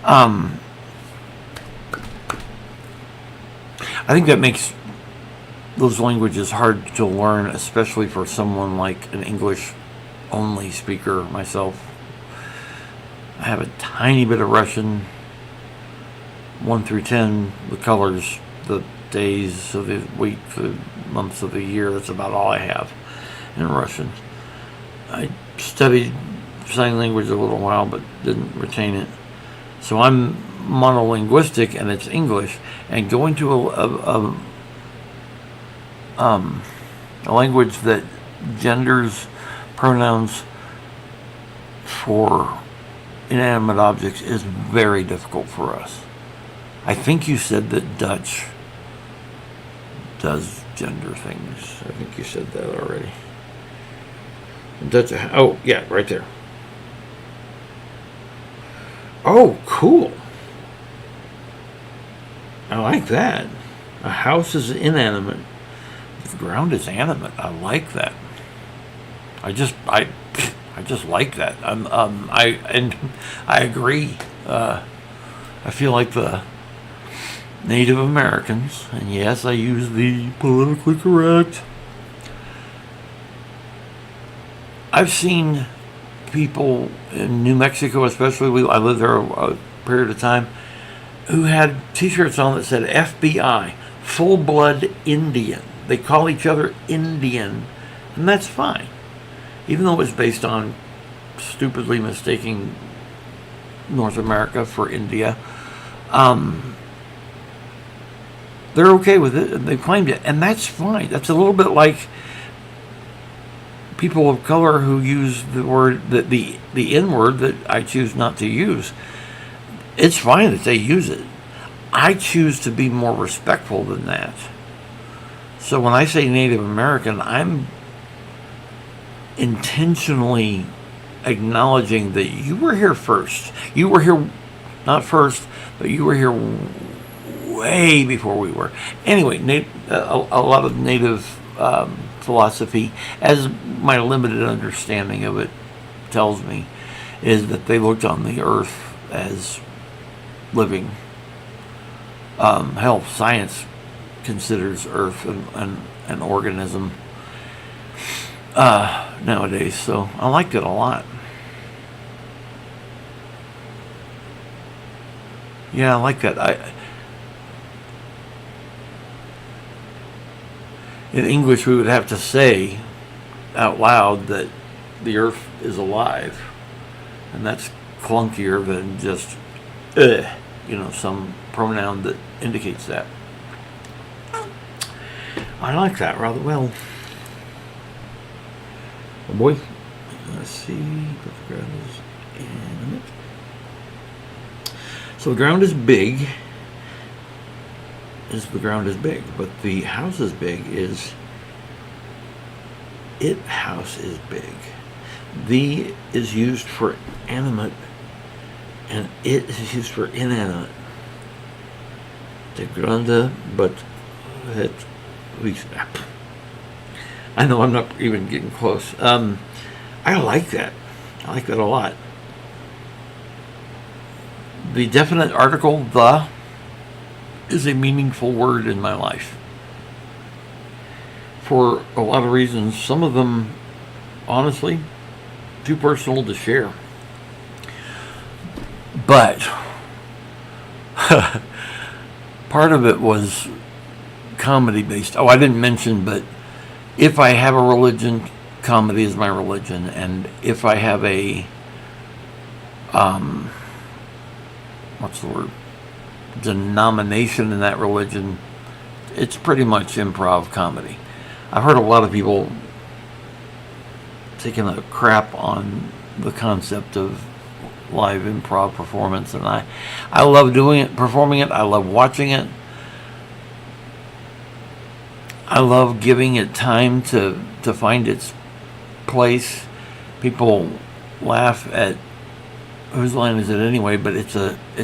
I think that makes those languages hard to learn, especially for someone like an English-only speaker myself. I have a tiny bit of Russian, 1 through 10, the colors, the days of the week, the months of the year. That's about all I have in Russian. I studied sign language a little while, but didn't retain it. So I'm monolinguistic, and it's English. And going to a language that genders pronouns for inanimate objects is very difficult for us. I think you said that Dutch does gender things. I think you said that already. Dutch, oh, yeah, right there. Oh, cool. I like that. A house is inanimate. The ground is animate. I like that. I just like that. I agree. I feel like the Native Americans, and yes, I use the politically correct. I've seen people in New Mexico, especially, I lived there a period of time, who had t-shirts on that said FBI, full blood Indian. They call each other Indian, and that's fine. Even though it's based on stupidly mistaking North America for India, they're okay with it, and they claimed it, and that's fine. That's a little bit like people of color who use the word, the N word that I choose not to use. It's fine that they use it. I choose to be more respectful than that. So when I say Native American, I'm intentionally acknowledging that you were here first. You were here, not first, but you were here way before we were. Anyway, a lot of Native philosophy, as my limited understanding of it tells me, is that they looked on the earth as living. Hell, science considers earth an organism nowadays, so I liked it a lot. Yeah, I like that. In English, we would have to say out loud that the earth is alive, and that's clunkier than just some pronoun that indicates that. I like that rather well. Oh boy, let's see, but the ground is animate. So the ground is big. The ground is big, but the house is big house is big. The is used for animate, and it is used for inanimate. The grande, but it. I know I'm not even getting close. I like that. I like that a lot. The definite article, the, is a meaningful word in my life. For a lot of reasons, some of them, honestly, too personal to share. But part of it was comedy based. Oh, I didn't mention, but if I have a religion, comedy is my religion, and if I have a what's the word? Denomination in that religion, it's pretty much improv comedy. I've heard a lot of people taking a crap on the concept of live improv performance, and I love doing it, performing it. I love watching it. I love giving it time to find its place. People laugh at whose line is it anyway, but it's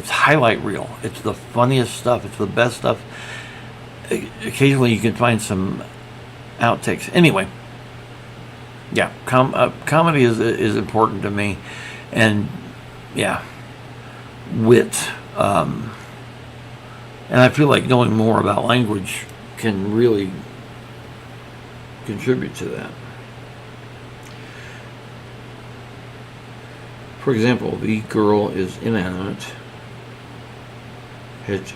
highlight reel. It's the funniest stuff. It's the best stuff. Occasionally you can find some outtakes. Anyway, yeah, comedy is important to me, and yeah, wit. And I feel like knowing more about language can really contribute to that. For example, the girl is inanimate. It's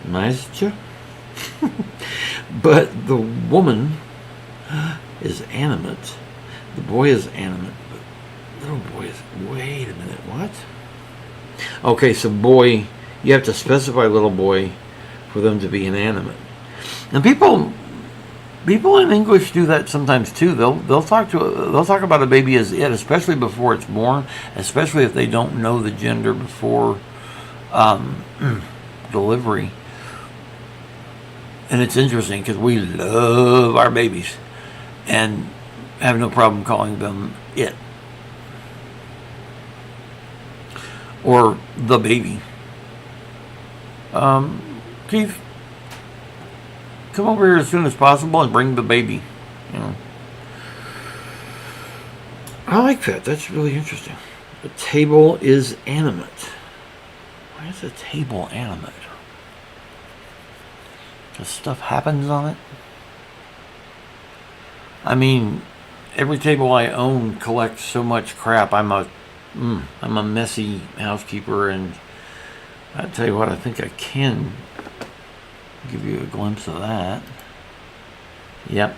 nice, but the woman is animate. The boy is animate. But little boy is. Wait a minute. What? Okay, so boy, you have to specify little boy for them to be inanimate. And people in English do that sometimes too. They'll talk about a baby as it, especially before it's born, especially if they don't know the gender before delivery. And it's interesting because we love our babies and have no problem calling them it or the baby. Keith, come over here as soon as possible and bring the baby. You know. I like that. That's really interesting. The table is animate. Why is a table animate? Because stuff happens on it? I mean, every table I own collects so much crap. I'm a messy housekeeper, and I tell you what, I think I can give you a glimpse of that. Yep.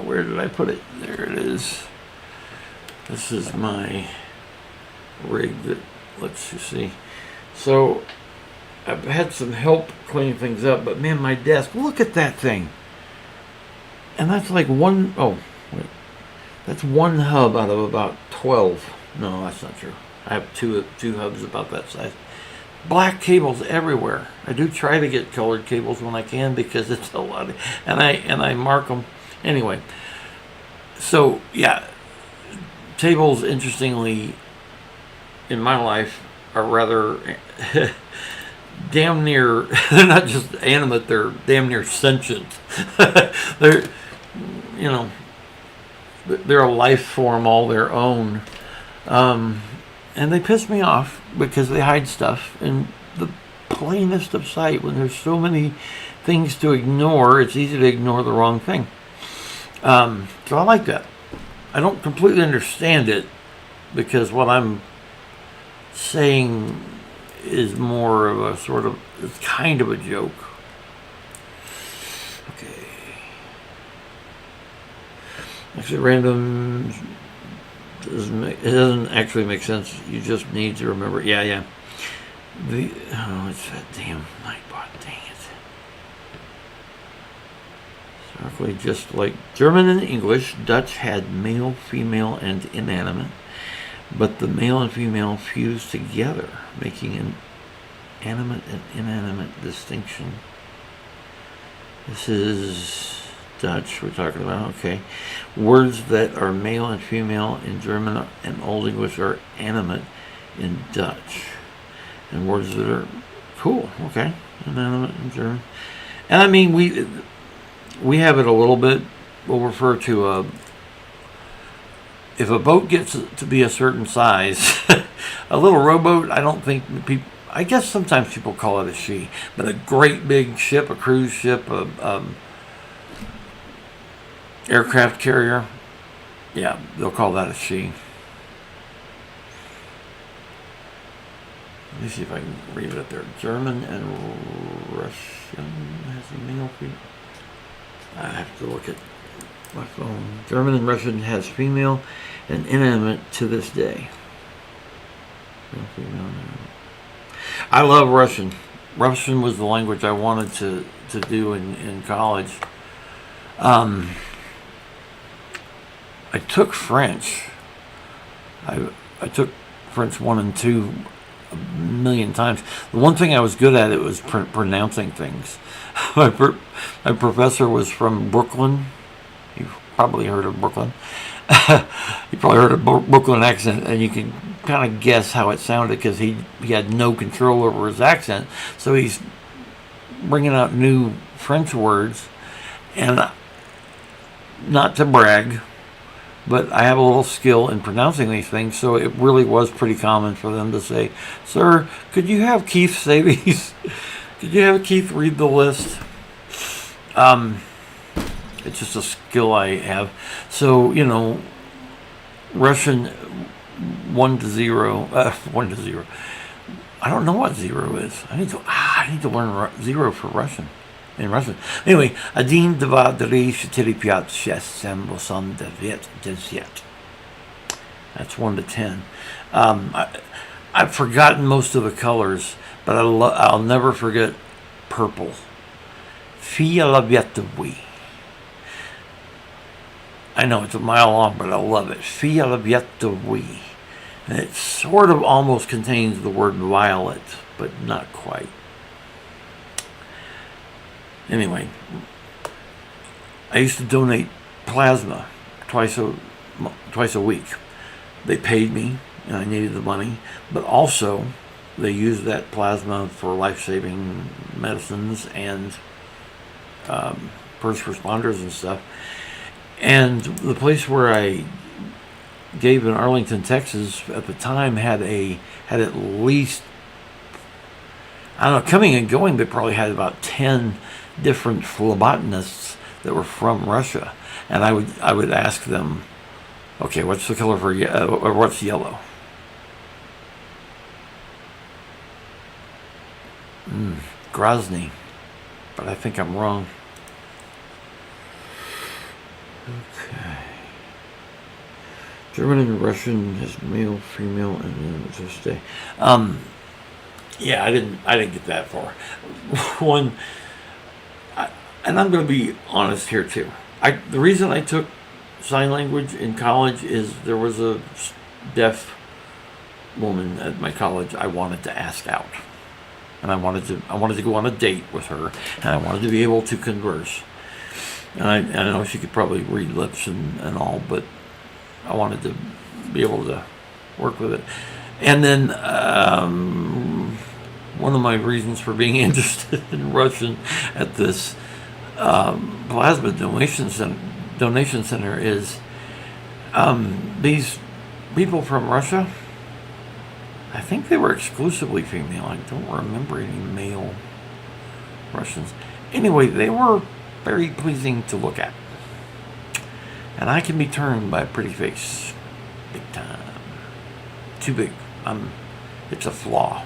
Where did I put it? There it is. This is my rig that lets you see. So I've had some help cleaning things up, but man, my desk, look at that thing. And that's like that's one hub out of about 12. No, that's not true. I have two hubs about that size. Black cables everywhere. I do try to get colored cables when I can because it's a lot and I mark them. Anyway, so yeah, tables, interestingly, in my life are rather damn near, they're not just animate, they're damn near sentient. They're, you know, they're a life form all their own. And they piss me off because they hide stuff in the plainest of sight. When there's so many things to ignore, it's easy to ignore the wrong thing. So I like that. I don't completely understand it because what I'm saying is more of a sort of, it's kind of a joke. Okay. Actually, random it doesn't actually make sense. You just need to remember. Yeah. It's that damn Nightbot. Dang it. Exactly, just like German and English, Dutch had male, female, and inanimate, but the male and female fused together, making an animate and inanimate distinction. This is Dutch we're talking about, okay. Words that are male and female in German and Old English are animate in Dutch. And words that are cool, okay, inanimate in German. And I mean, we have it a little bit. We'll refer to if a boat gets to be a certain size, a little rowboat, I don't think people, I guess sometimes people call it a she, but a great big ship, a cruise ship, aircraft carrier, yeah, they'll call that a she. Let me see if I can read it up there. German and Russian has a male female. I have to look at my phone. German and Russian has female and inanimate to this day. Female, I love Russian. Russian was the language I wanted to do in college. I took French. I took French 1 and 2 a million times. The one thing I was good at, it was pronouncing things. My professor was from Brooklyn. You've probably heard of Brooklyn. You probably heard a Brooklyn accent, and you can kind of guess how it sounded because he had no control over his accent. So he's bringing out new French words, and not to brag, but I have a little skill in pronouncing these things, so it really was pretty common for them to say, "Sir, could you have Keith say these? Could you have Keith read the list?" It's just a skill I have. So, you know, Russian 1 to 0, 1 to 0. I don't know what 0 is. I need to learn 0 for Russian. In Russian. Anyway, 1, 2, 3, 4, 5, 6, 7, 8, 9, 10. That's 1 to 10. I've forgotten most of the colors, but I'll never forget purple. Fialavietowy. I know it's a mile long, but I love it. Fialavietowy. And it sort of almost contains the word violet, but not quite. Anyway, I used to donate plasma twice a week. They paid me, and I needed the money, but also they used that plasma for life-saving medicines and first responders and stuff. And the place where I gave in Arlington, Texas, at the time had at least, I don't know, coming and going, they probably had about 10 different phlebotomists that were from Russia, and I would ask them, okay, what's the color for or what's yellow? Grozny, but I think I'm wrong. Okay. German and Russian is male, female, and then just day. Yeah, I didn't get that far. And I'm going to be honest here too. The reason I took sign language in college is there was a deaf woman at my college I wanted to ask out, and I wanted to go on a date with her, and I wanted to be able to converse. And I know she could probably read lips and all, but I wanted to be able to work with it. And then one of my reasons for being interested in Russian at this plasma donation center is these people from Russia. I think they were exclusively female. I don't remember any male Russians. Anyway, they were very pleasing to look at. And I can be turned by a pretty face. Big time. Too big. It's a flaw.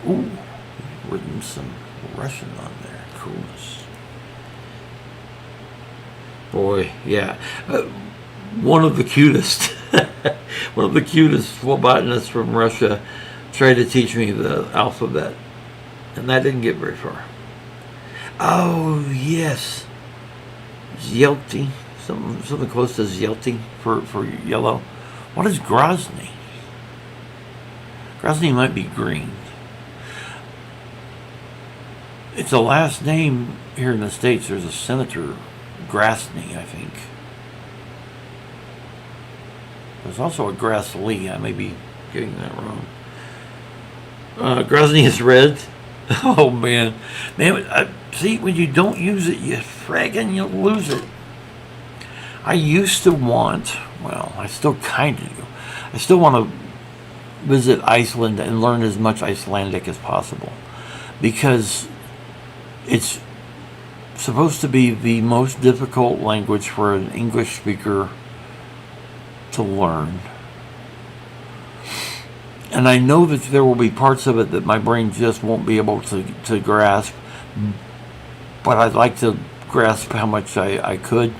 Ooh, written some Russian on there. Coolness. Boy, yeah. One of the cutest phlebotomists from Russia tried to teach me the alphabet, and that didn't get very far. Oh, yes. Zhelty. Something close to Zhelty for yellow. What is Grozny? Grozny might be green. It's a last name here in the States. There's a Senator Grasny, I think. There's also a Grassley. I may be getting that wrong. Grozny is red. Oh, man. See, when you don't use it, you lose it. I used to want, well, I still kind of do. I still want to visit Iceland and learn as much Icelandic as possible, because it's supposed to be the most difficult language for an English speaker to learn. And I know that there will be parts of it that my brain just won't be able to grasp, but I'd like to grasp how much I could.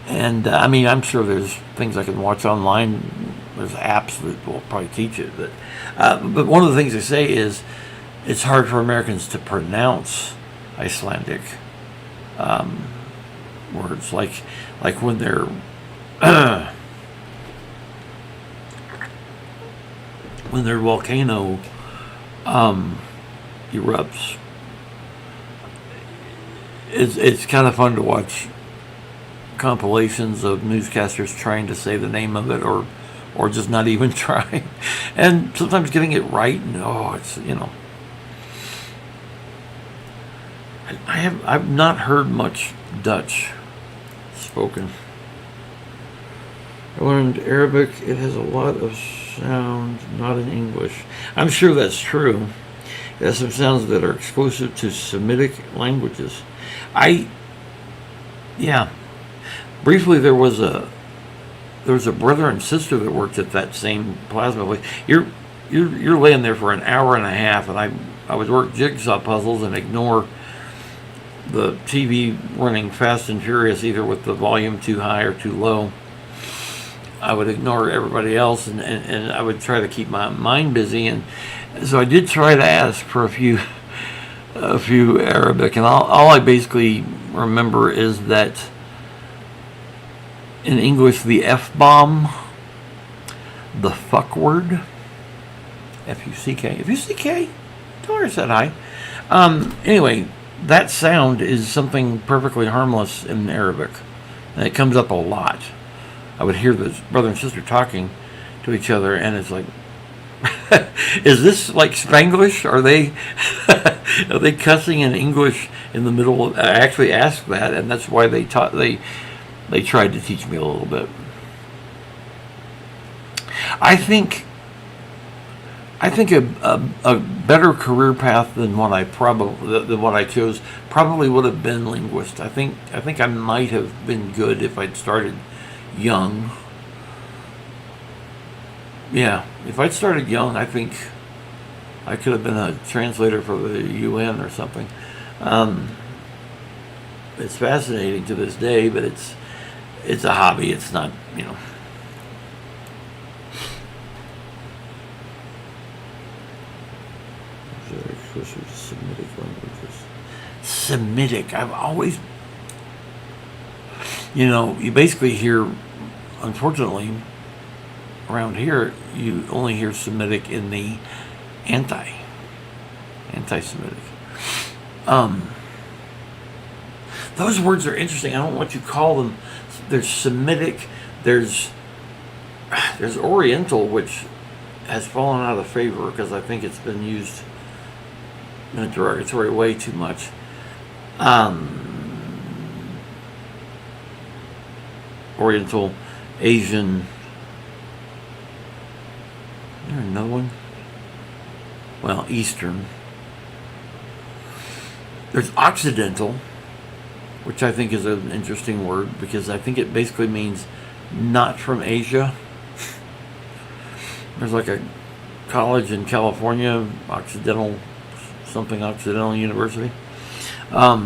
And I'm sure there's things I can watch online. There's apps that will probably teach it. But one of the things they say is it's hard for Americans to pronounce Icelandic words, like when they're when their volcano erupts. It's kind of fun to watch compilations of newscasters trying to say the name of it, or just not even trying, and sometimes getting it right. And I've not heard much Dutch spoken. I learned Arabic. It has a lot of sound not in English. I'm sure that's true. It has some sounds that are exclusive to Semitic languages. Briefly, there was a brother and sister that worked at that same plasma place. You're laying there for an hour and a half, and I would work jigsaw puzzles and ignore the TV running fast and furious, either with the volume too high or too low. I would ignore everybody else, and I would try to keep my mind busy. And so I did try to ask for a few Arabic, and all I basically remember is that in English, the F-bomb, the fuck word, F-U-C-K. F-U-C-K? Tell her I said hi. Anyway, that sound is something perfectly harmless in Arabic, and it comes up a lot. I would hear this brother and sister talking to each other, and it's like, is this like Spanglish? Are they Are they cussing in English in the middle of, I actually asked that, and that's why they tried to teach me a little bit. I think a better career path than what I chose probably would have been linguist. I think I might have been good if I'd started young. Yeah, if I'd started young, I think I could have been a translator for the UN or something. It's fascinating to this day, but it's a hobby. It's not, Semitic languages. Semitic. I've always, you basically hear, unfortunately, around here, you only hear Semitic in the anti-Semitic. Those words are interesting. I don't know what you call them. There's Semitic. There's Oriental, which has fallen out of favor because I think it's been used in a derogatory way too much. Oriental, Asian. Is there another one? Well, Eastern. There's Occidental, which I think is an interesting word because I think it basically means not from Asia. There's like a college in California, Occidental University. I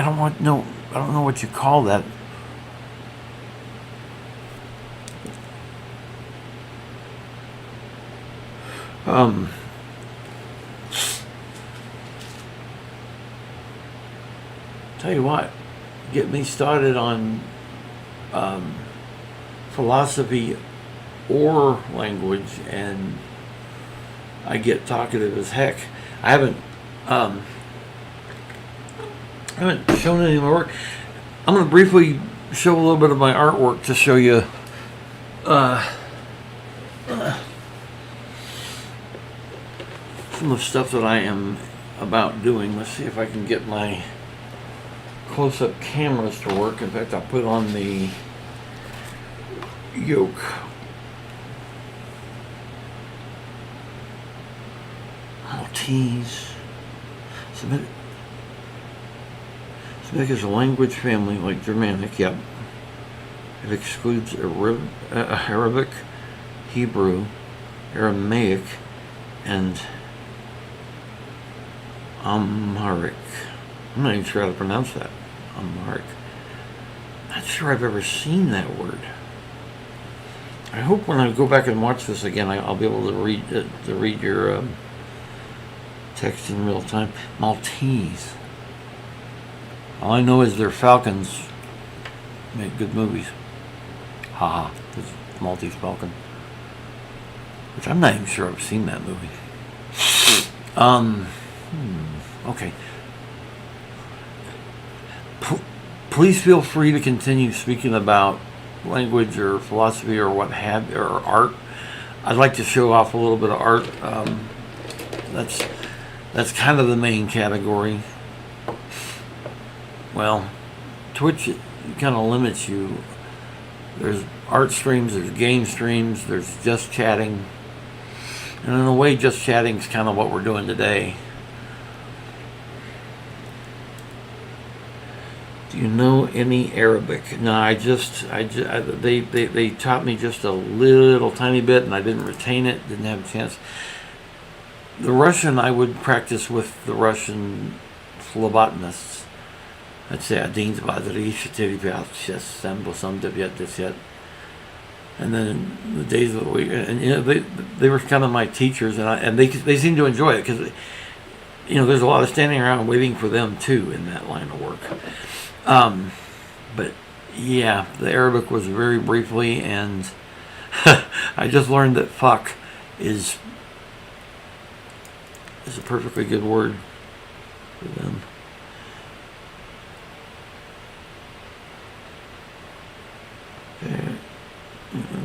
don't know what you call that. Tell you what, get me started on philosophy or language, and I get talkative as heck. I haven't shown any of my work. I'm going to briefly show a little bit of my artwork to show you some of the stuff that I am about doing. Let's see if I can get my close-up cameras to work. In fact, I'll put on the yoke. Maltese. Semitic is a language family like Germanic, yep. It excludes Arabic, Hebrew, Aramaic, and Amharic. I'm not even sure how to pronounce that. Amharic. Not sure I've ever seen that word. I hope when I go back and watch this again, I'll be able to read your text in real time. Maltese. All I know is their falcons make good movies. Haha, it's Maltese Falcon. Which I'm not even sure I've seen that movie. Okay. Please feel free to continue speaking about language or philosophy or what have or art. I'd like to show off a little bit of art. That's kind of the main category. Well, Twitch kind of limits you. There's art streams, there's game streams, there's just chatting. And in a way, just chatting is kind of what we're doing today. Do you know any Arabic? No, they taught me just a little tiny bit, and I didn't retain it, didn't have a chance. The Russian I would practice with the Russian phlebotomists. I'd say один, два, три, четыре, пять, шесть, семь, восемь, девять, десять. And then the days of the week, and they were kind of my teachers, and they seemed to enjoy it because there's a lot of standing around waiting for them too in that line of work. But yeah, the Arabic was very briefly, and I just learned that fuck is a perfectly good word for them.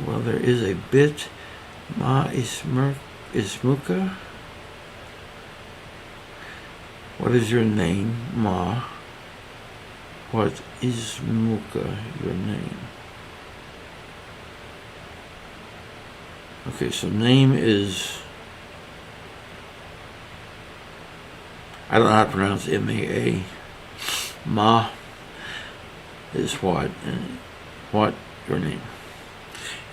Well, there is a bit. Ma ismuka. What is your name, Ma? What is Muka, your name? Okay, so name is... I don't know how to pronounce M-A-A. Ma is what? And what, your name?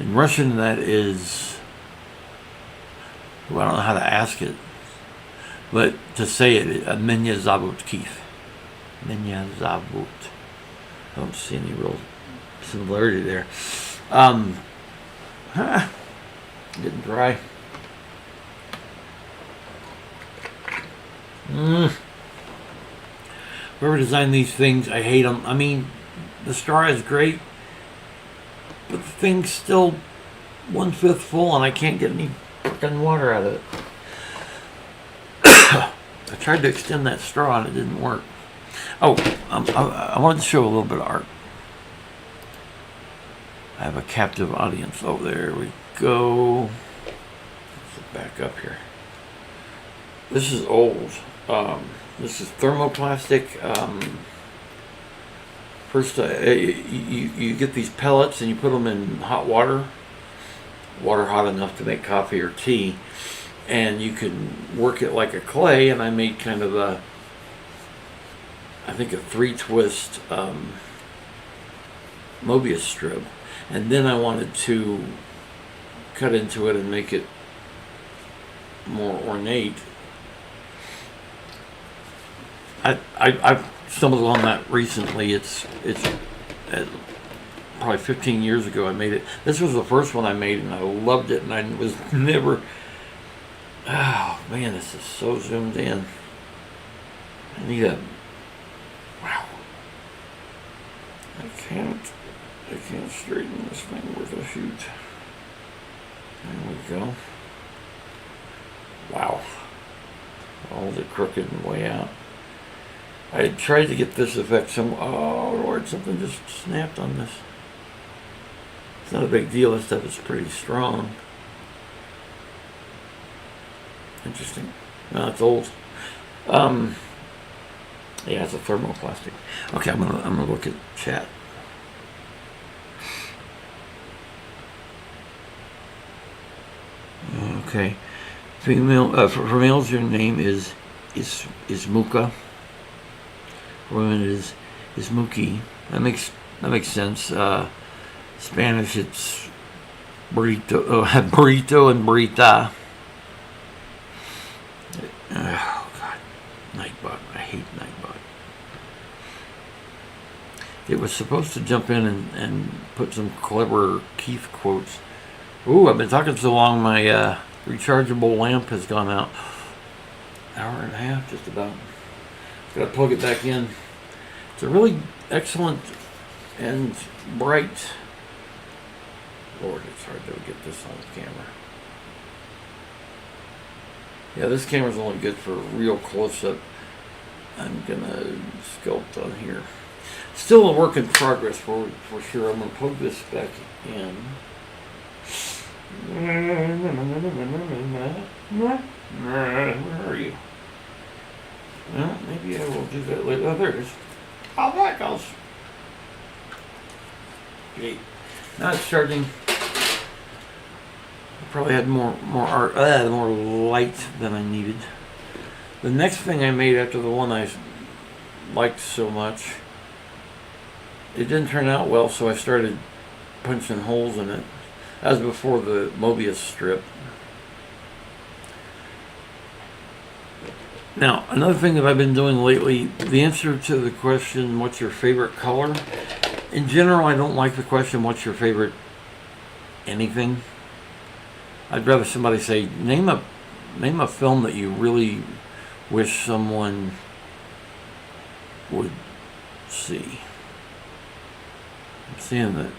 In Russian, that is... Well, I don't know how to ask it. But to say it, Меня зовут Keith. Меня зовут. I don't see any real similarity there. Getting dry. Whoever designed these things, I hate them. I mean, the straw is great, but the thing's still 1/5 full, and I can't get any fucking water out of it. I tried to extend that straw, and it didn't work. Oh, I wanted to show a little bit of art. I have a captive audience. Oh, there we go. Let's back up here. This is old. This is thermoplastic. First, you get these pellets and you put them in hot water hot enough to make coffee or tea, and you can work it like a clay. And I made kind of a 3-twist Mobius strip, and then I wanted to cut into it and make it more ornate. I stumbled on that recently. It's probably 15 years ago I made it. This was the first one I made, and I loved it, and I was never... Oh, man, this is so zoomed in. I need a... Wow. I can't straighten this thing with a shoot. There we go. Wow. All the crooked and way out. I tried to get this effect oh Lord, something just snapped on this. It's not a big deal, this stuff is pretty strong. Interesting. No, it's old. Yeah, it's a thermoplastic. Okay, I'm gonna look at chat. Okay. Female for males your name is Muka. For women is Muki. That makes sense. Spanish it's burrito, burrito and burrita. Oh God, Nightbot. I hate Nightbot. It was supposed to jump in and put some clever Keith quotes. Ooh, I've been talking so long, my rechargeable lamp has gone out. Hour and a half, just about. Got to plug it back in. It's a really excellent and bright. Lord, it's hard to get this on camera. Yeah, this camera's only good for real close-up. I'm gonna sculpt on here. Still a work in progress for sure. I'm gonna plug this back in. Where are you? Well, maybe I will do that later. Oh, there it is. Oh, that goes. Okay. Now it's charging. I probably had more light than I needed. The next thing I made after the one I liked so much, it didn't turn out well, so I started punching holes in it. That was before the Mobius strip. Now, another thing that I've been doing lately, the answer to the question, what's your favorite color? In general, I don't like the question, what's your favorite anything? I'd rather somebody say, name a film that you really wish someone would see. I'm seeing that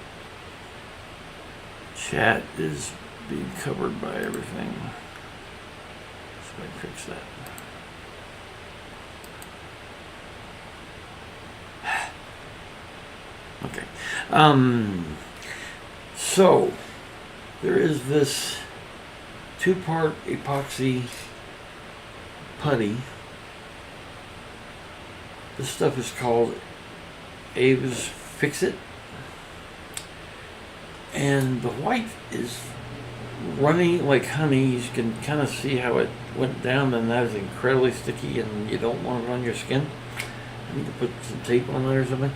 chat is being covered by everything. So I fix that. Okay. So there is this 2-part epoxy putty This stuff is called Abe's Fix It. And the white is runny like honey. You can kind of see how it went down, and that is incredibly sticky, and you don't want it on your skin. I need to put some tape on it or something.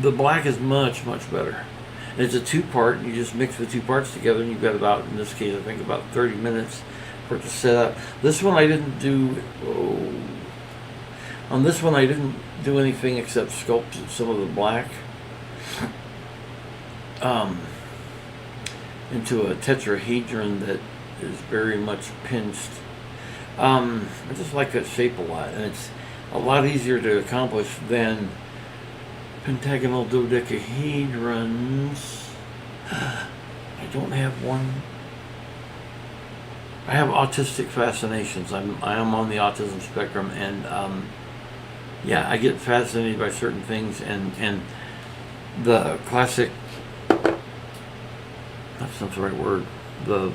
The black is much better. And it's a two-part. You just mix the two parts together, and you've got about, in this case, I think about 30 minutes for it to set up. This one I didn't do. On this one I didn't do anything except sculpt some of the black into a tetrahedron that is very much pinched. I just like that shape a lot, and it's a lot easier to accomplish than pentagonal dodecahedrons. I don't have one. I have autistic fascinations. I am on the autism spectrum, and yeah, I get fascinated by certain things, and the classic. That's not the right word. This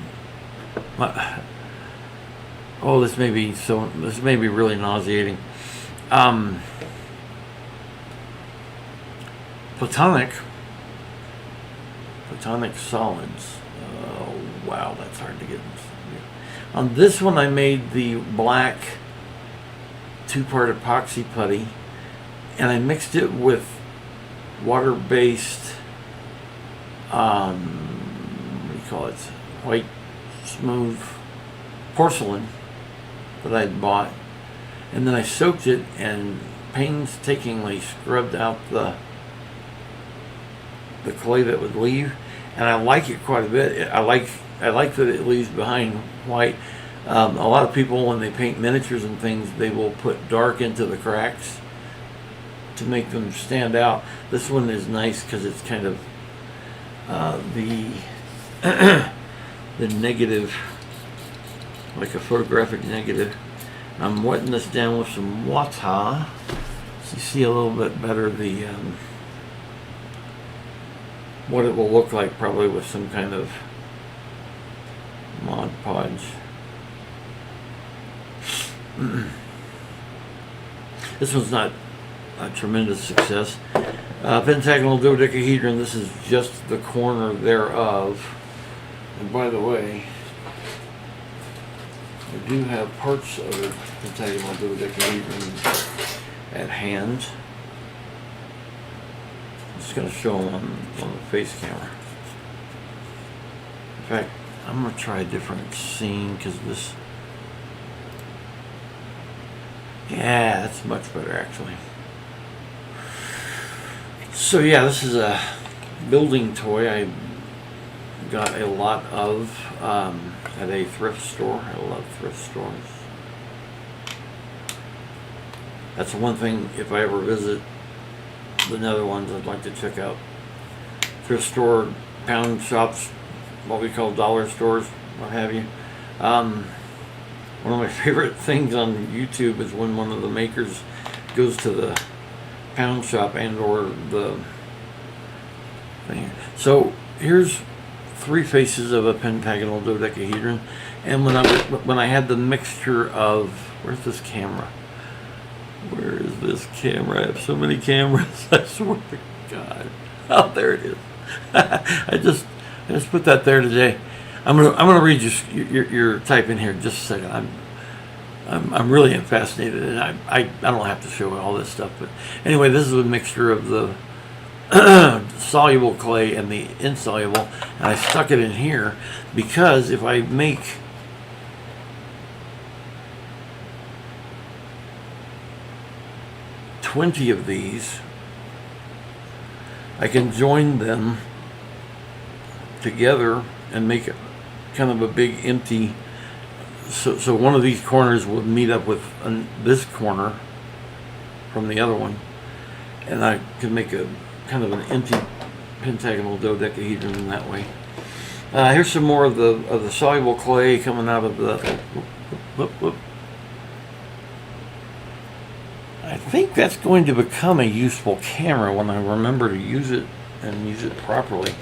may be really nauseating. Platonic solids. Oh wow, that's hard to get. On this one, I made the black two-part epoxy putty, and I mixed it with water-based. What do you call it? White smooth porcelain that I'd bought, and then I soaked it and painstakingly scrubbed out the clay that would leave, and I like it quite a bit. I like that it leaves behind white. A lot of people, when they paint miniatures and things, they will put dark into the cracks to make them stand out. This one is nice because it's kind of the negative, like a photographic negative. I'm wetting this down with some water so you see a little bit better the what it will look like, probably with some kind of Mod Podge. This one's not a tremendous success. Pentagonal dodecahedron, this is just the corner thereof. And by the way, I do have parts of a pentagonal dodecahedron at hand. I'm just going to show them on the face camera. In fact, I'm going to try a different scene because this. Yeah, that's much better actually. So yeah, this is a building toy I got a lot of at a thrift store. I love thrift stores. That's one thing, if I ever visit the Netherlands, I'd like to check out. Thrift store, pound shops, what we call dollar stores, what have you. One of my favorite things on YouTube is when one of the makers goes to the pound shop and or the thing. So here's three faces of a pentagonal dodecahedron, and when I had the mixture of, where's this camera? Where is this camera? I have so many cameras. I swear to God. Oh, there it is. I just put that there today. I'm gonna read your type in here just a second. I'm really fascinated, and I don't have to show all this stuff, but anyway, this is a mixture of the soluble clay and the insoluble, and I stuck it in here because if I make $20 of these, I can join them together and make it kind of a big empty. So one of these corners would meet up with this corner from the other one, and I could make a kind of an empty pentagonal dodecahedron in that way. Here's some more of the soluble clay coming out of the. Whoop. I think that's going to become a useful camera when I remember to use it and use it properly.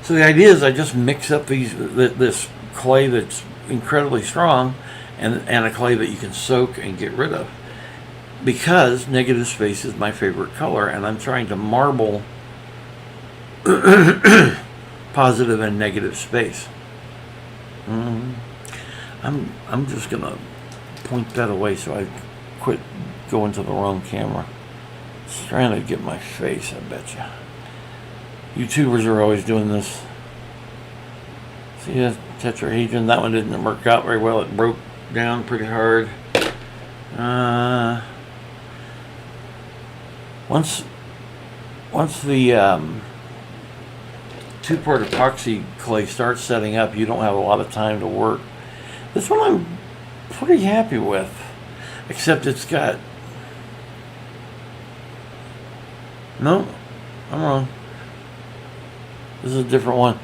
So the idea is I just mix up this clay that's incredibly strong and a clay that you can soak and get rid of. because negative space is my favorite color, and I'm trying to marble positive and negative space. I'm just gonna point that away so I quit going to the wrong camera. It's trying to get my face, I betcha. YouTubers are always doing this. See that tetrahedron? That one didn't work out very well. It broke down pretty hard. Once the two-part epoxy clay starts setting up, you don't have a lot of time to work. This one I'm pretty happy with, except it's got... No, I'm wrong. This is a different one.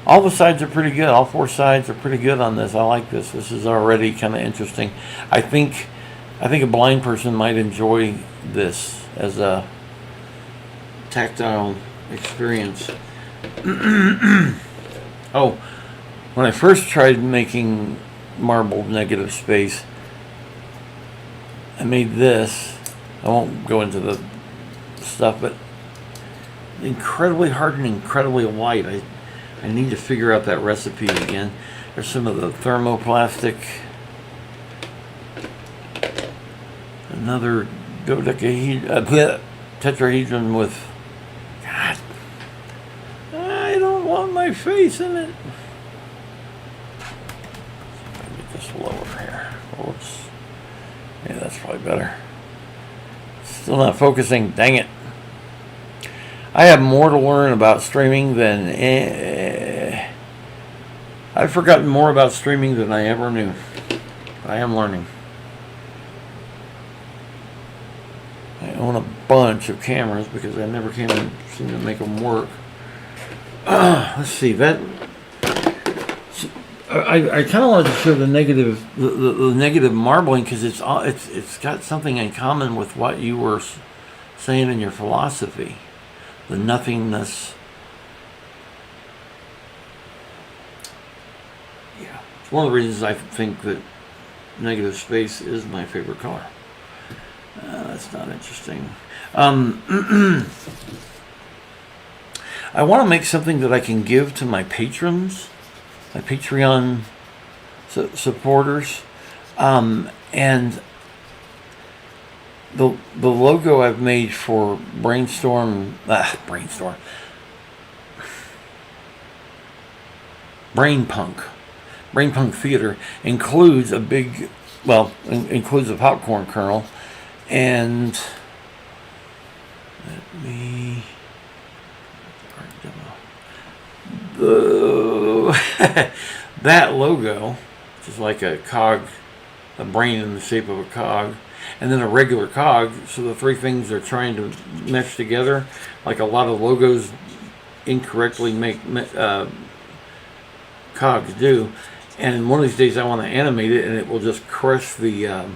All the sides are pretty good. All four sides are pretty good on this. I like this. This is already kind of interesting. I think a blind person might enjoy this as a tactile experience. Oh, when I first tried making marbled negative space, I made this. I won't go into the stuff, but incredibly hard and incredibly light. I need to figure out that recipe again. There's some of the thermoplastic. Another tetrahedron with... God, I don't want my face in it. Let me get this lower here. Whoops. Yeah, that's probably better. Still not focusing. Dang it. I have more to learn about streaming than... I've forgotten more about streaming than I ever knew. I am learning. I own a bunch of cameras because I never seem to make them work. Let's see. That I kind of wanted to show the negative marbling because it's got something in common with what you were saying in your philosophy. The nothingness. Yeah. It's one of the reasons I think that negative space is my favorite color. That's not interesting. I want to make something that I can give to my patrons, my Patreon supporters. And the logo I've made for Brain Punk Theater includes includes a popcorn kernel, and let me that logo, which is like a cog, a brain in the shape of a cog, and then a regular cog, so the three things are trying to mesh together, like a lot of logos incorrectly make cogs do. And one of these days I want to animate it, and it will just crush the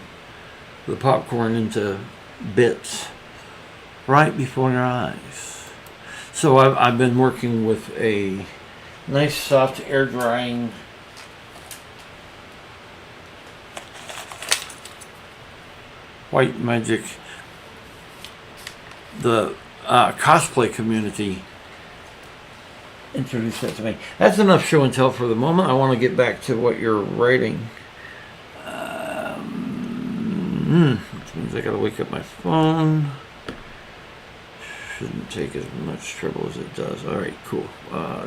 popcorn into bits right before your eyes. So I've been working with a nice soft air drying White Magic. The cosplay community introduced that to me. That's enough show and tell for the moment. I want to get back to what you're writing. Which means I gotta wake up my phone. Shouldn't take as much trouble as it does. Alright, cool. Wow.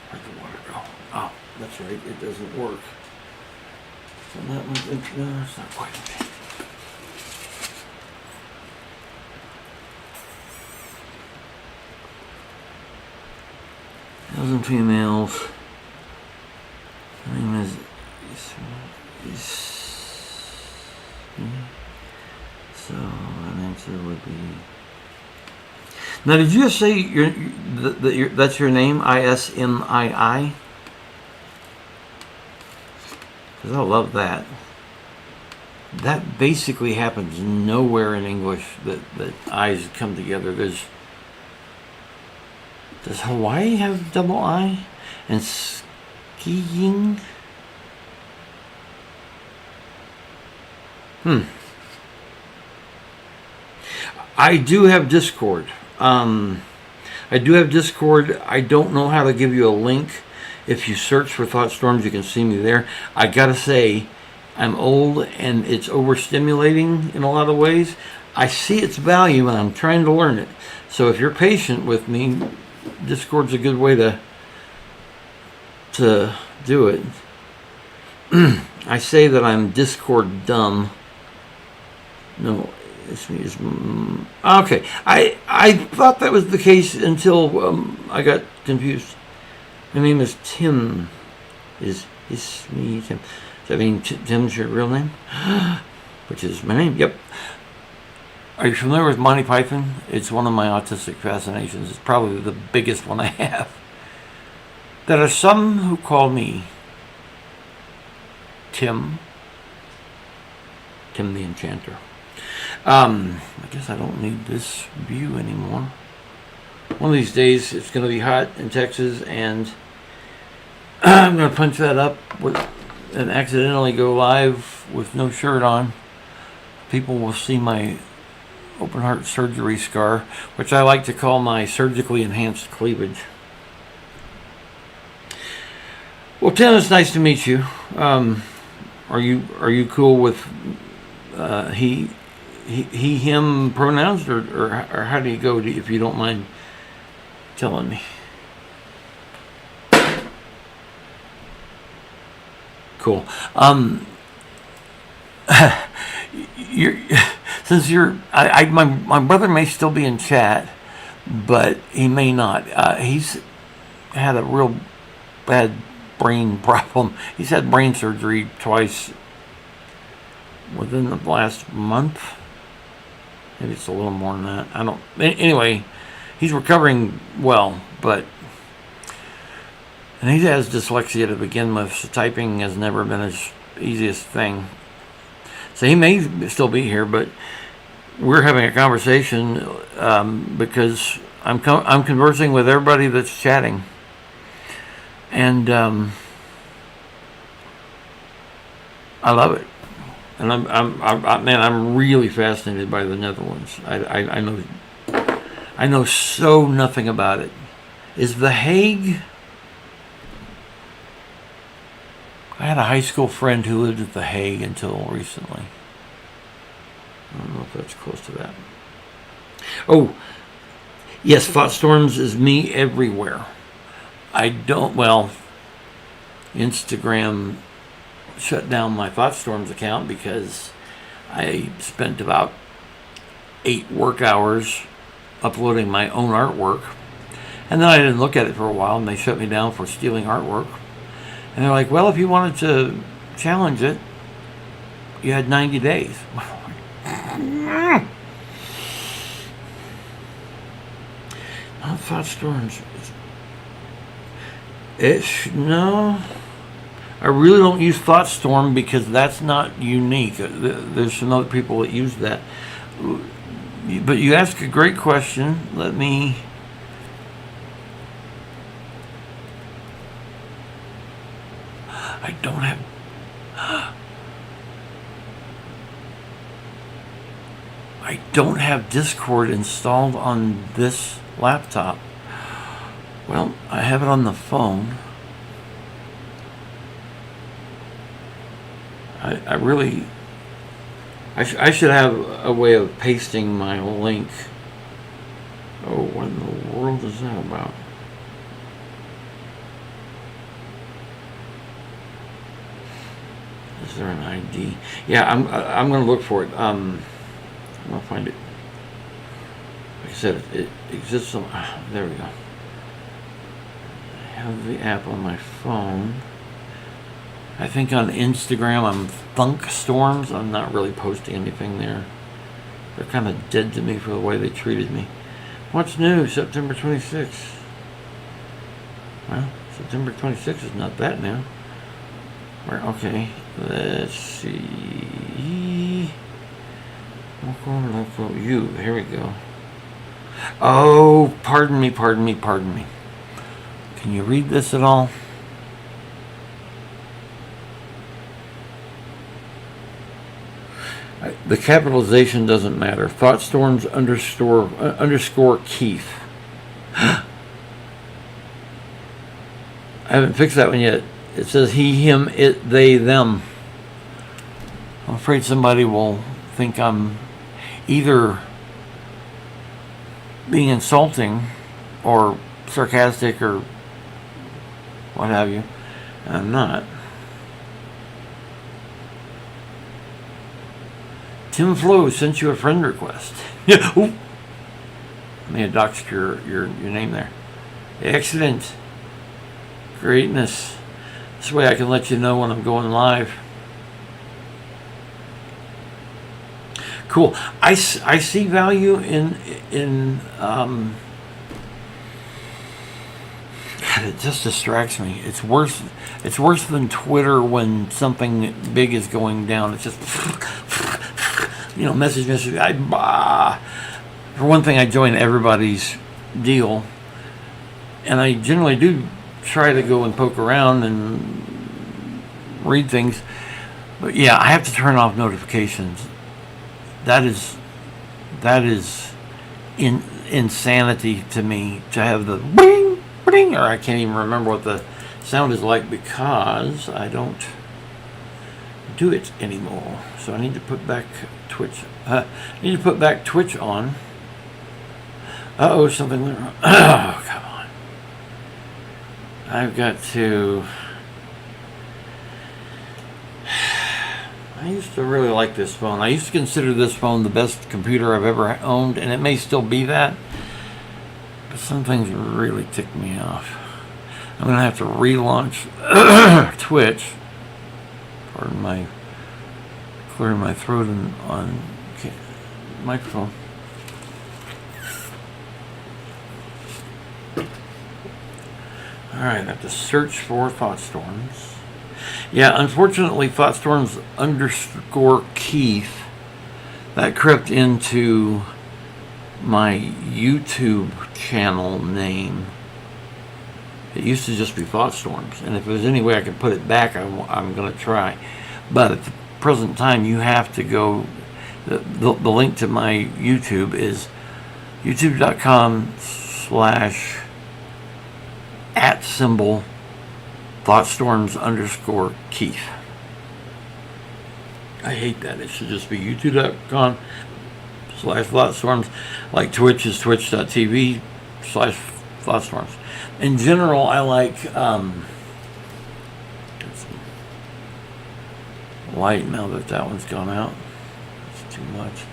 Where'd the water go? Oh, that's right, it doesn't work. So that one's empty. No, it's not quite empty. Males and females. My name is so an answer would be. Now, did you just say that's your name? ISMII? Because I love that. That basically happens nowhere in English that I's come together. Does Hawaii have double I? And skiing? I do have Discord. I don't know how to give you a link. If you search for thoughtstorms, you can see me there. I gotta say, I'm old and it's overstimulating in a lot of ways. I see its value and I'm trying to learn it. So if you're patient with me, Discord's a good way to do it. I say that I'm Discord dumb. No, it's okay. I thought that was the case until I got confused. My name is Tim. Is me Tim? Does that mean Tim's your real name? Which is my name. Yep. Are you familiar with Monty Python? It's one of my autistic fascinations. It's probably the biggest one I have. There are some who call me Tim the Enchanter. I guess I don't need this view anymore. One of these days it's going to be hot in Texas and I'm going to punch that up and accidentally go live with no shirt on. People will see my open heart surgery scar, which I like to call my surgically enhanced cleavage. Well, Tim, it's nice to meet you. Are you cool with he, him pronouns, or how do you go? If you don't mind telling me. Cool. My brother may still be in chat, but he may not. He's had a real bad brain problem. He's had brain surgery twice within the last month. Maybe it's a little more than that. I don't. Anyway, he's recovering well, and he has dyslexia to begin with, so typing has never been his easiest thing. So he may still be here, but we're having a conversation because I'm conversing with everybody that's chatting, and I love it. And I'm really fascinated by the Netherlands. I know so nothing about it. Is The Hague? I had a high school friend who lived at The Hague until recently. I don't know if that's close to that. Oh, yes, thoughtstorms is me everywhere. Instagram shut down my thoughtstorms account because I spent about 8 work hours uploading my own artwork. And then I didn't look at it for a while, and they shut me down for stealing artwork. And they're like, well, if you wanted to challenge it, you had 90 days. Not thoughtstorms. No. I really don't use thoughtstorm because that's not unique. There's some other people that use that. But you ask a great question. I don't have Discord installed on this laptop. Well, I have it on the phone. I should have a way of pasting my link. Oh, what in the world is that about? Is there an ID? Yeah, I'm going to look for it. I'm going to find it. Like I said, it exists on. There we go. I have the app on my phone. I think on Instagram I'm thoughtstorms. I'm not really posting anything there. They're kind of dead to me for the way they treated me. What's new? September 26th. Well, September 26th is not that new. Okay, let's see. Local, you. Here we go. Oh, pardon me. Can you read this at all? The capitalization doesn't matter. Thoughtstorms underscore Keith. I haven't fixed that one yet. It says he, him, it, they, them. I'm afraid somebody will think I'm either being insulting or sarcastic or what have you. I'm not. Tim Flo sent you a friend request. Yeah. I may have doxed your name there. Excellent. Greatness. This way I can let you know when I'm going live. Cool. I see value in God, it just distracts me. It's worse than Twitter when something big is going down. It's just message. For one thing, I join everybody's deal, and I generally do try to go and poke around and read things. But yeah, I have to turn off notifications. That is insanity to me to have the bing, bing, or I can't even remember what the sound is like because I don't do it anymore. So I need to put back Twitch. Twitch on. Something went wrong. Oh, come on. I've got to. I used to really like this phone. I used to consider this phone the best computer I've ever owned, and it may still be that. But some things really tick me off. I'm going to have to relaunch Twitch. Pardon my clearing my throat on microphone. Alright, I have to search for Thoughtstorms. Yeah, unfortunately, Thoughtstorms underscore Keith, that crept into my YouTube channel name. It used to just be Thoughtstorms, and if there's any way I can put it back, I'm going to try. But at the present time, you have to go. The link to my YouTube is youtube.com/@ Thoughtstorms underscore Keith. I hate that. It should just be youtube.com/Thoughtstorms. Like Twitch is twitch.tv/Thoughtstorms. In general, I like light now that one's gone out. It's too much.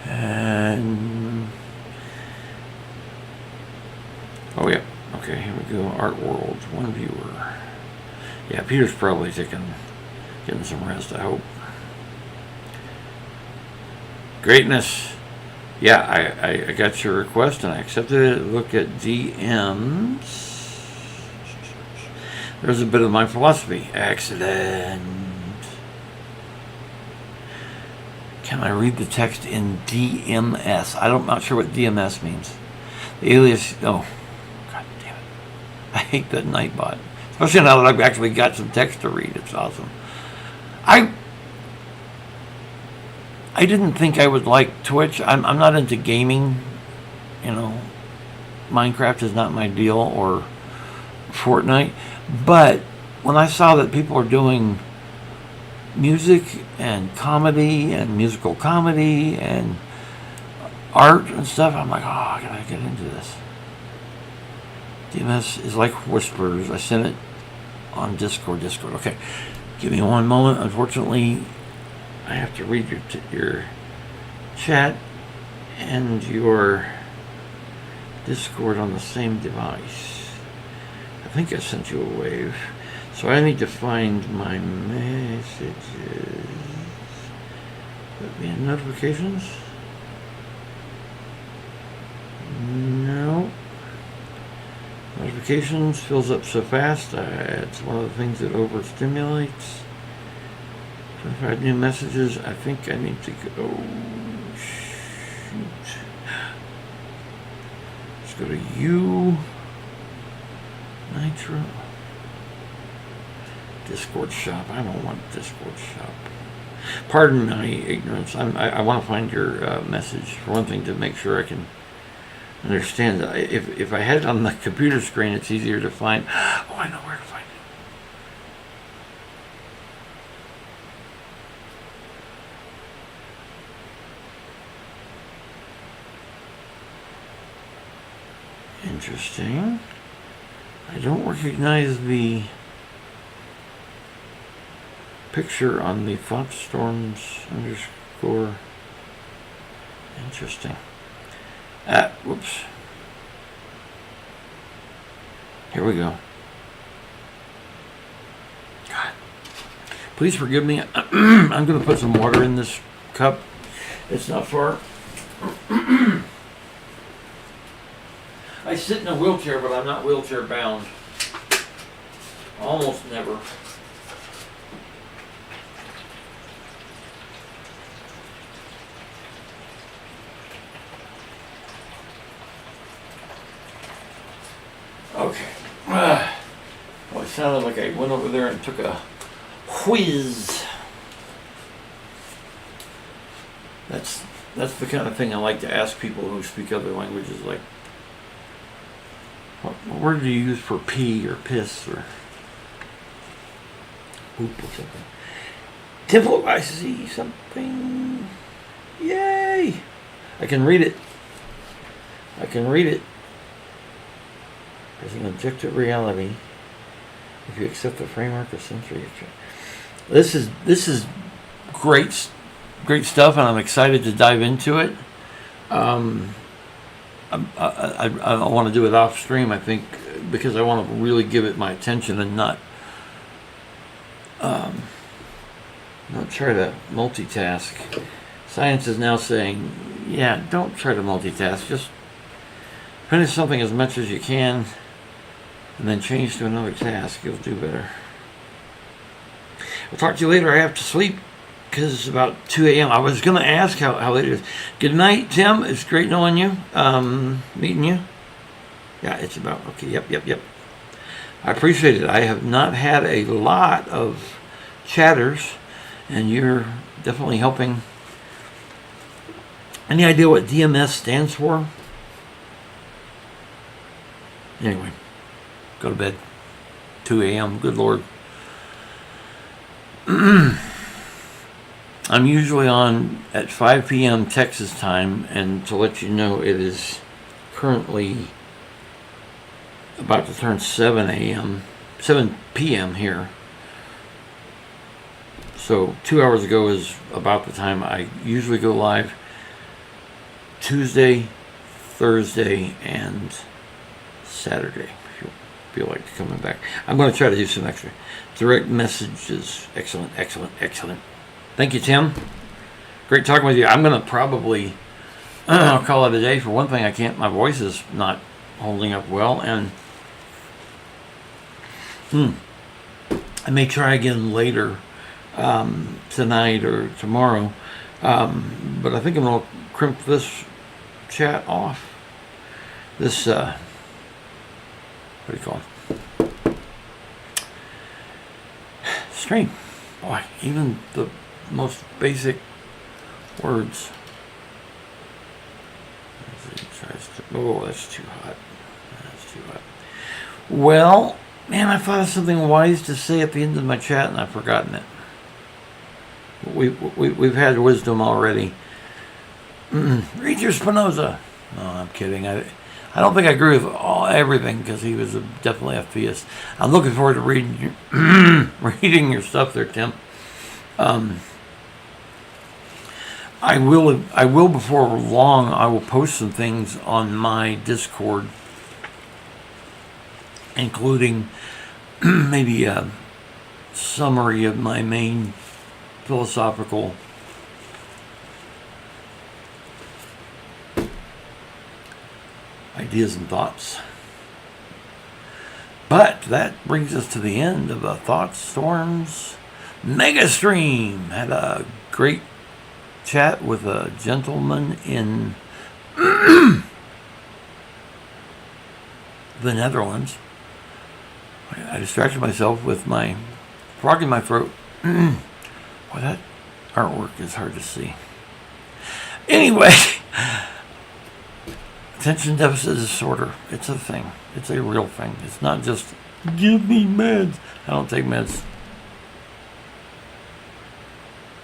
And oh yeah. Okay, here we go. Art World, one viewer. Yeah, Peter's probably getting some rest, I hope. Greatness. Yeah, I got your request and I accepted it. Look at DMs. There's a bit of my philosophy. Excellent. Can I read the text in DMS? I'm not sure what DMS means. The alias. Oh. I hate that Nightbot, especially now that I've actually got some text to read. It's awesome. I didn't think I would like Twitch. I'm not into gaming. Minecraft is not my deal, or Fortnite. But when I saw that people are doing music and comedy and musical comedy and art and stuff, I'm like, oh, can I get into this? DMS is like whispers. I sent it on Discord. Okay, give me one moment. Unfortunately, I have to read your chat and your Discord on the same device. I think I sent you a wave, so I need to find my messages. Let me in notifications. No. Notifications fills up so fast. It's one of the things that overstimulates. 25 new messages. I think I need to go. Oh, shoot. Let's go to you. Nitro. Discord shop. I don't want Discord shop. Pardon my ignorance. I want to find your message, for one thing, to make sure I can understand. If I had it on the computer screen, it's easier to find. Oh, I know where to find it. Interesting. I don't recognize the picture on the thoughtstorms _ interesting. Whoops. Here we go. God. Please forgive me. I'm going to put some water in this cup. It's not far. I sit in a wheelchair, but I'm not wheelchair bound. Almost never. Okay. Well, it sounded like I went over there and took a whiz. That's the kind of thing I like to ask people who speak other languages, like, what word do you use for pee or piss or poop or something? Temple, I see something. Yay! I can read it. As an objective reality, if you accept the framework of sensory. This is great stuff, and I'm excited to dive into it. I want to do it off stream, I think, because I want to really give it my attention and not try to multitask. Science is now saying, yeah, don't try to multitask. Just finish something as much as you can and then change to another task. You'll do better. I'll talk to you later. I have to sleep because it's about 2 a.m. I was going to ask how late it is. Good night, Tim. It's great knowing you, meeting you. Yeah, it's about, okay, yep. I appreciate it. I have not had a lot of chatters, and you're definitely helping. Any idea what DMS stands for? Anyway, go to bed. 2 a.m. Good Lord. I'm usually on at 5 p.m. Texas time, and to let you know, it is currently about to turn 7 p.m. here. So 2 hours ago is about the time I usually go live. Tuesday, Thursday, and Saturday, if you feel like coming back. I'm going to try to do some extra direct messages. Excellent. Thank you, Tim. Great talking with you. I'm going to probably call it a day. For one thing, my voice is not holding up well, and I may try again later tonight or tomorrow, but I think I'm going to crimp this chat off. This, what do you call it? Stream. Boy, even the most basic words. Oh, that's too hot. Well, man, I thought of something wise to say at the end of my chat, and I've forgotten it. We've had wisdom already. Read your Spinoza. No, I'm kidding. I don't think I agree with everything, because he was definitely a theist. I'm looking forward to reading your stuff there, Tim. I will before long. I will post some things on my Discord, including maybe a summary of my main philosophical ideas and thoughts. But that brings us to the end of a thoughtstorms mega stream. Had a great chat with a gentleman in the Netherlands. I distracted myself with my frog in my throat. Boy, that artwork is hard to see. Anyway, attention deficit disorder. It's a thing. It's a real thing. It's not just, give me meds. I don't take meds.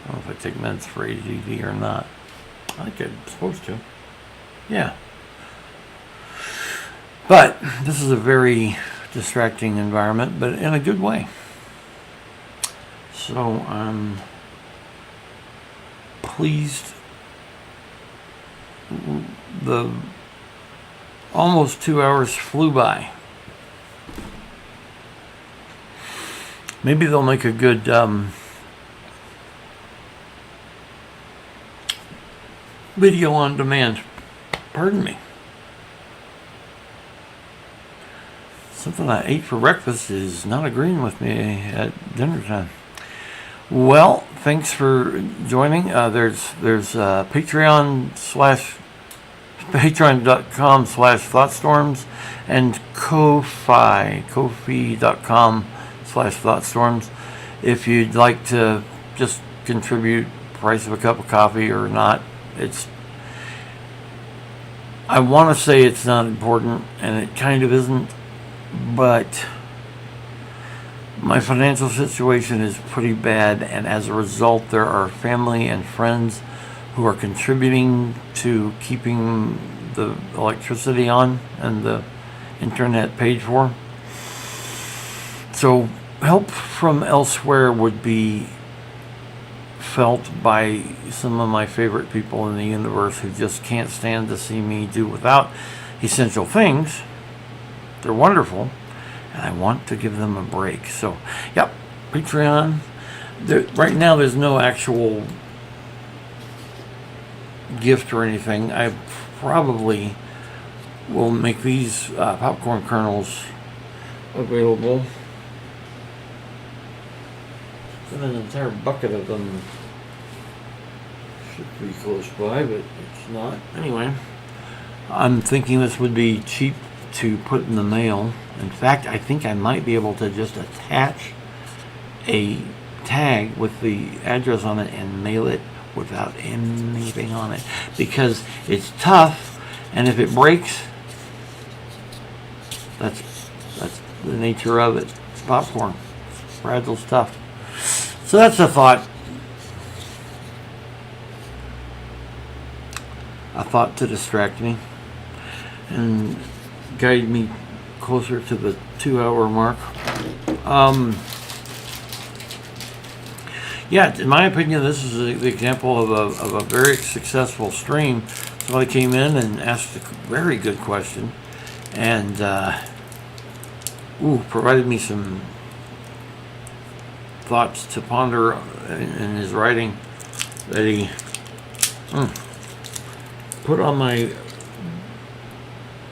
I don't know if I take meds for ADD or not. I think I'm supposed to. Yeah. But this is a very distracting environment, but in a good way. So I'm pleased. The almost 2 hours flew by. Maybe they'll make a good video on demand. Pardon me. Something I ate for breakfast is not agreeing with me at dinner time. Well, thanks for joining. There's patreon.com/thoughtstorms and Ko-fi.com/thoughtstorms. If you'd like to just contribute, price of a cup of coffee or not, I want to say it's not important, and it kind of isn't, but my financial situation is pretty bad, and as a result, there are family and friends who are contributing to keeping the electricity on and the internet paid for. So help from elsewhere would be felt by some of my favorite people in the universe who just can't stand to see me do without essential things. They're wonderful, and I want to give them a break. So, yep, Patreon. Right now, there's no actual gift or anything. I probably will make these popcorn kernels available. And an entire bucket of them should be close by, but it's not. Anyway, I'm thinking this would be cheap to put in the mail. In fact, I think I might be able to just attach a tag with the address on it and mail it without anything on it, because it's tough, and if it breaks, that's the nature of it. It's popcorn. Fragile stuff. So that's a thought. A thought to distract me and guide me closer to the 2-hour mark. Yeah, in my opinion, this is the example of a very successful stream. Somebody came in and asked a very good question, and provided me some thoughts to ponder in his writing that he put on my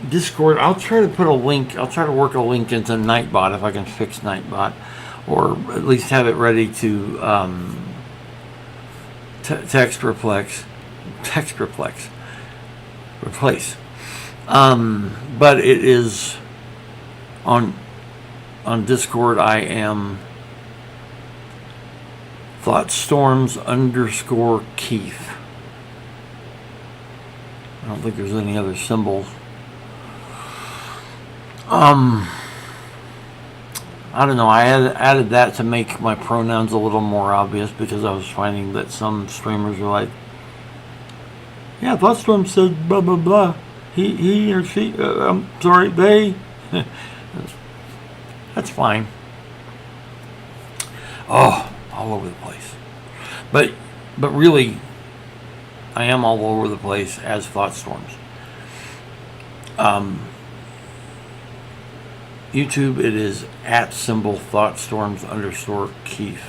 Discord. I'll try to put a link. I'll try to work a link into Nightbot if I can fix Nightbot, or at least have it ready to text replace. But it is on Discord. I am thoughtstorms_Keith. I don't think there's any other symbols. I don't know. I added that to make my pronouns a little more obvious, because I was finding that some streamers were like, "Yeah, Thoughtstorm said blah blah blah. He or she. I'm sorry, they." That's fine. Oh, all over the place. But really, I am all over the place as Thoughtstorms. YouTube, it is @thoughtstorms_Keith.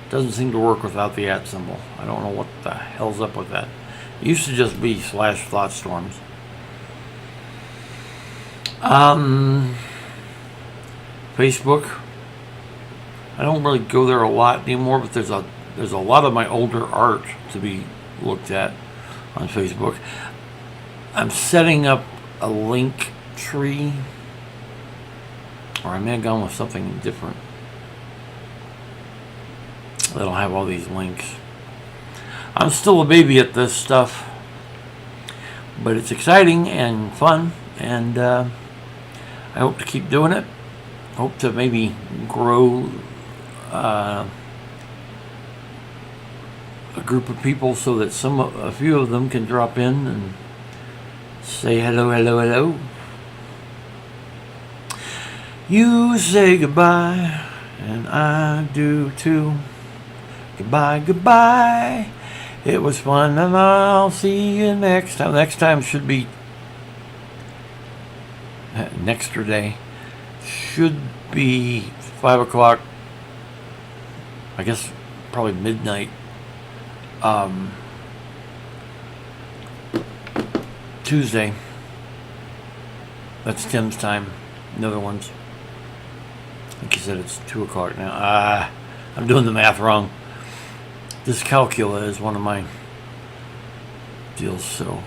Doesn't seem to work without the @ symbol. I don't know what the hell's up with that. It used to just be /thoughtstorms. Facebook. I don't really go there a lot anymore, but there's a lot of my older art to be looked at on Facebook. I'm setting up a link tree, or I may have gone with something different. So they don't have all these links. I'm still a baby at this stuff, but it's exciting and fun, and I hope to keep doing it. Hope to maybe grow a group of people so that a few of them can drop in and say hello, hello, hello. You say goodbye, and I do too. Goodbye, goodbye. It was fun, and I'll see you next time. Next time should be next day. Should be 5 o'clock. I guess probably midnight. Tuesday. That's Tim's time. Another one's. I think he said it's 2 o'clock now. I'm doing the math wrong. This calcula is one of my deals, so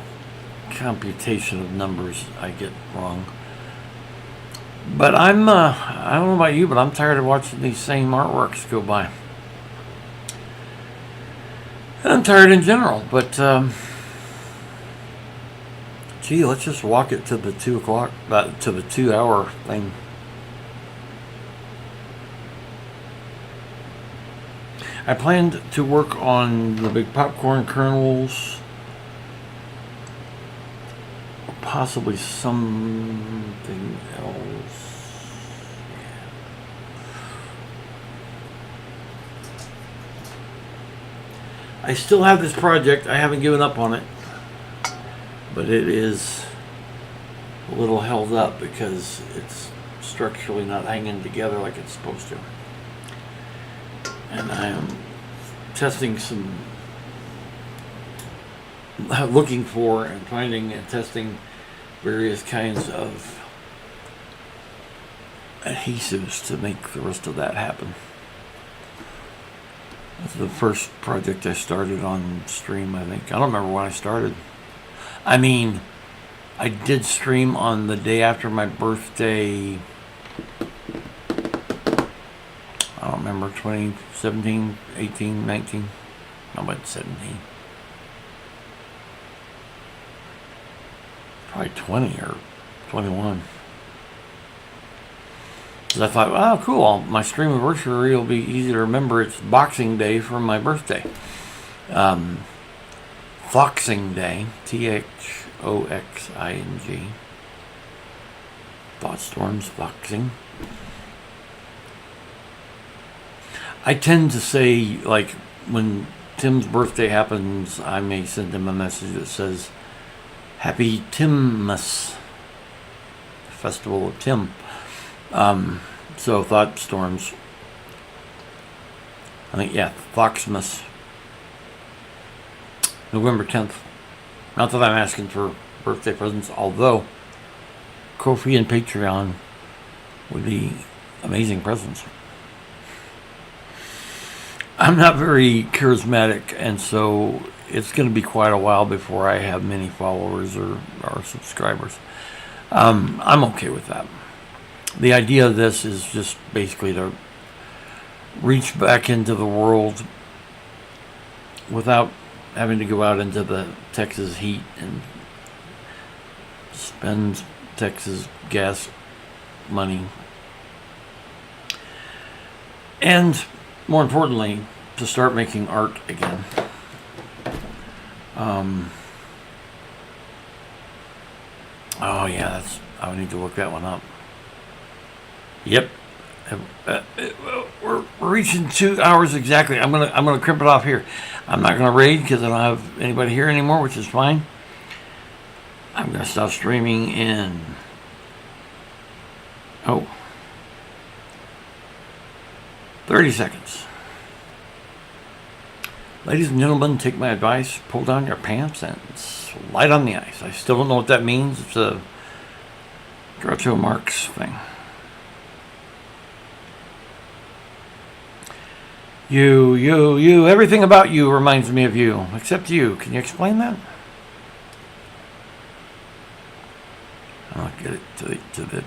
computation of numbers I get wrong. But I don't know about you, but I'm tired of watching these same artworks go by. And I'm tired in general, but gee, let's just walk it to the 2 o'clock, to the 2 hour thing. I planned to work on the big popcorn kernels, or possibly something else. I still have this project. I haven't given up on it, but it is a little held up because it's structurally not hanging together like it's supposed to. And I am looking for and finding and testing various kinds of adhesives to make the rest of that happen. That's the first project I started on stream, I think. I don't remember when I started. I mean, I did stream on the day after my birthday. I don't remember, 2017, 18, 19, how about 17? Probably 20 or 21. Because I thought, oh, cool, my stream anniversary will be easy to remember. It's Boxing Day for my birthday. Foxing Day, THOXING. Thoughtstorms, Foxing. I tend to say, like, when Tim's birthday happens, I may send him a message that says, Happy Timmas, Festival of Tim. So, Thoughtstorms. I think, yeah, Foxmas. November 10th. Not that I'm asking for birthday presents, although Ko-fi and Patreon would be amazing presents. I'm not very charismatic, and so it's going to be quite a while before I have many followers or subscribers. I'm okay with that. The idea of this is just basically to reach back into the world without having to go out into the Texas heat and spend Texas gas money. And more importantly, to start making art again. Oh yeah, I need to look that one up. Yep, we're reaching 2 hours exactly. I'm gonna crimp it off here. I'm not gonna raid because I don't have anybody here anymore, which is fine. I'm gonna stop streaming in 30 seconds. Ladies and gentlemen, take my advice, pull down your pants and slide on the ice. I still don't know what that means. It's a Groucho Marx thing. You, everything about you reminds me of you, except you. Can you explain that? I'll get it to the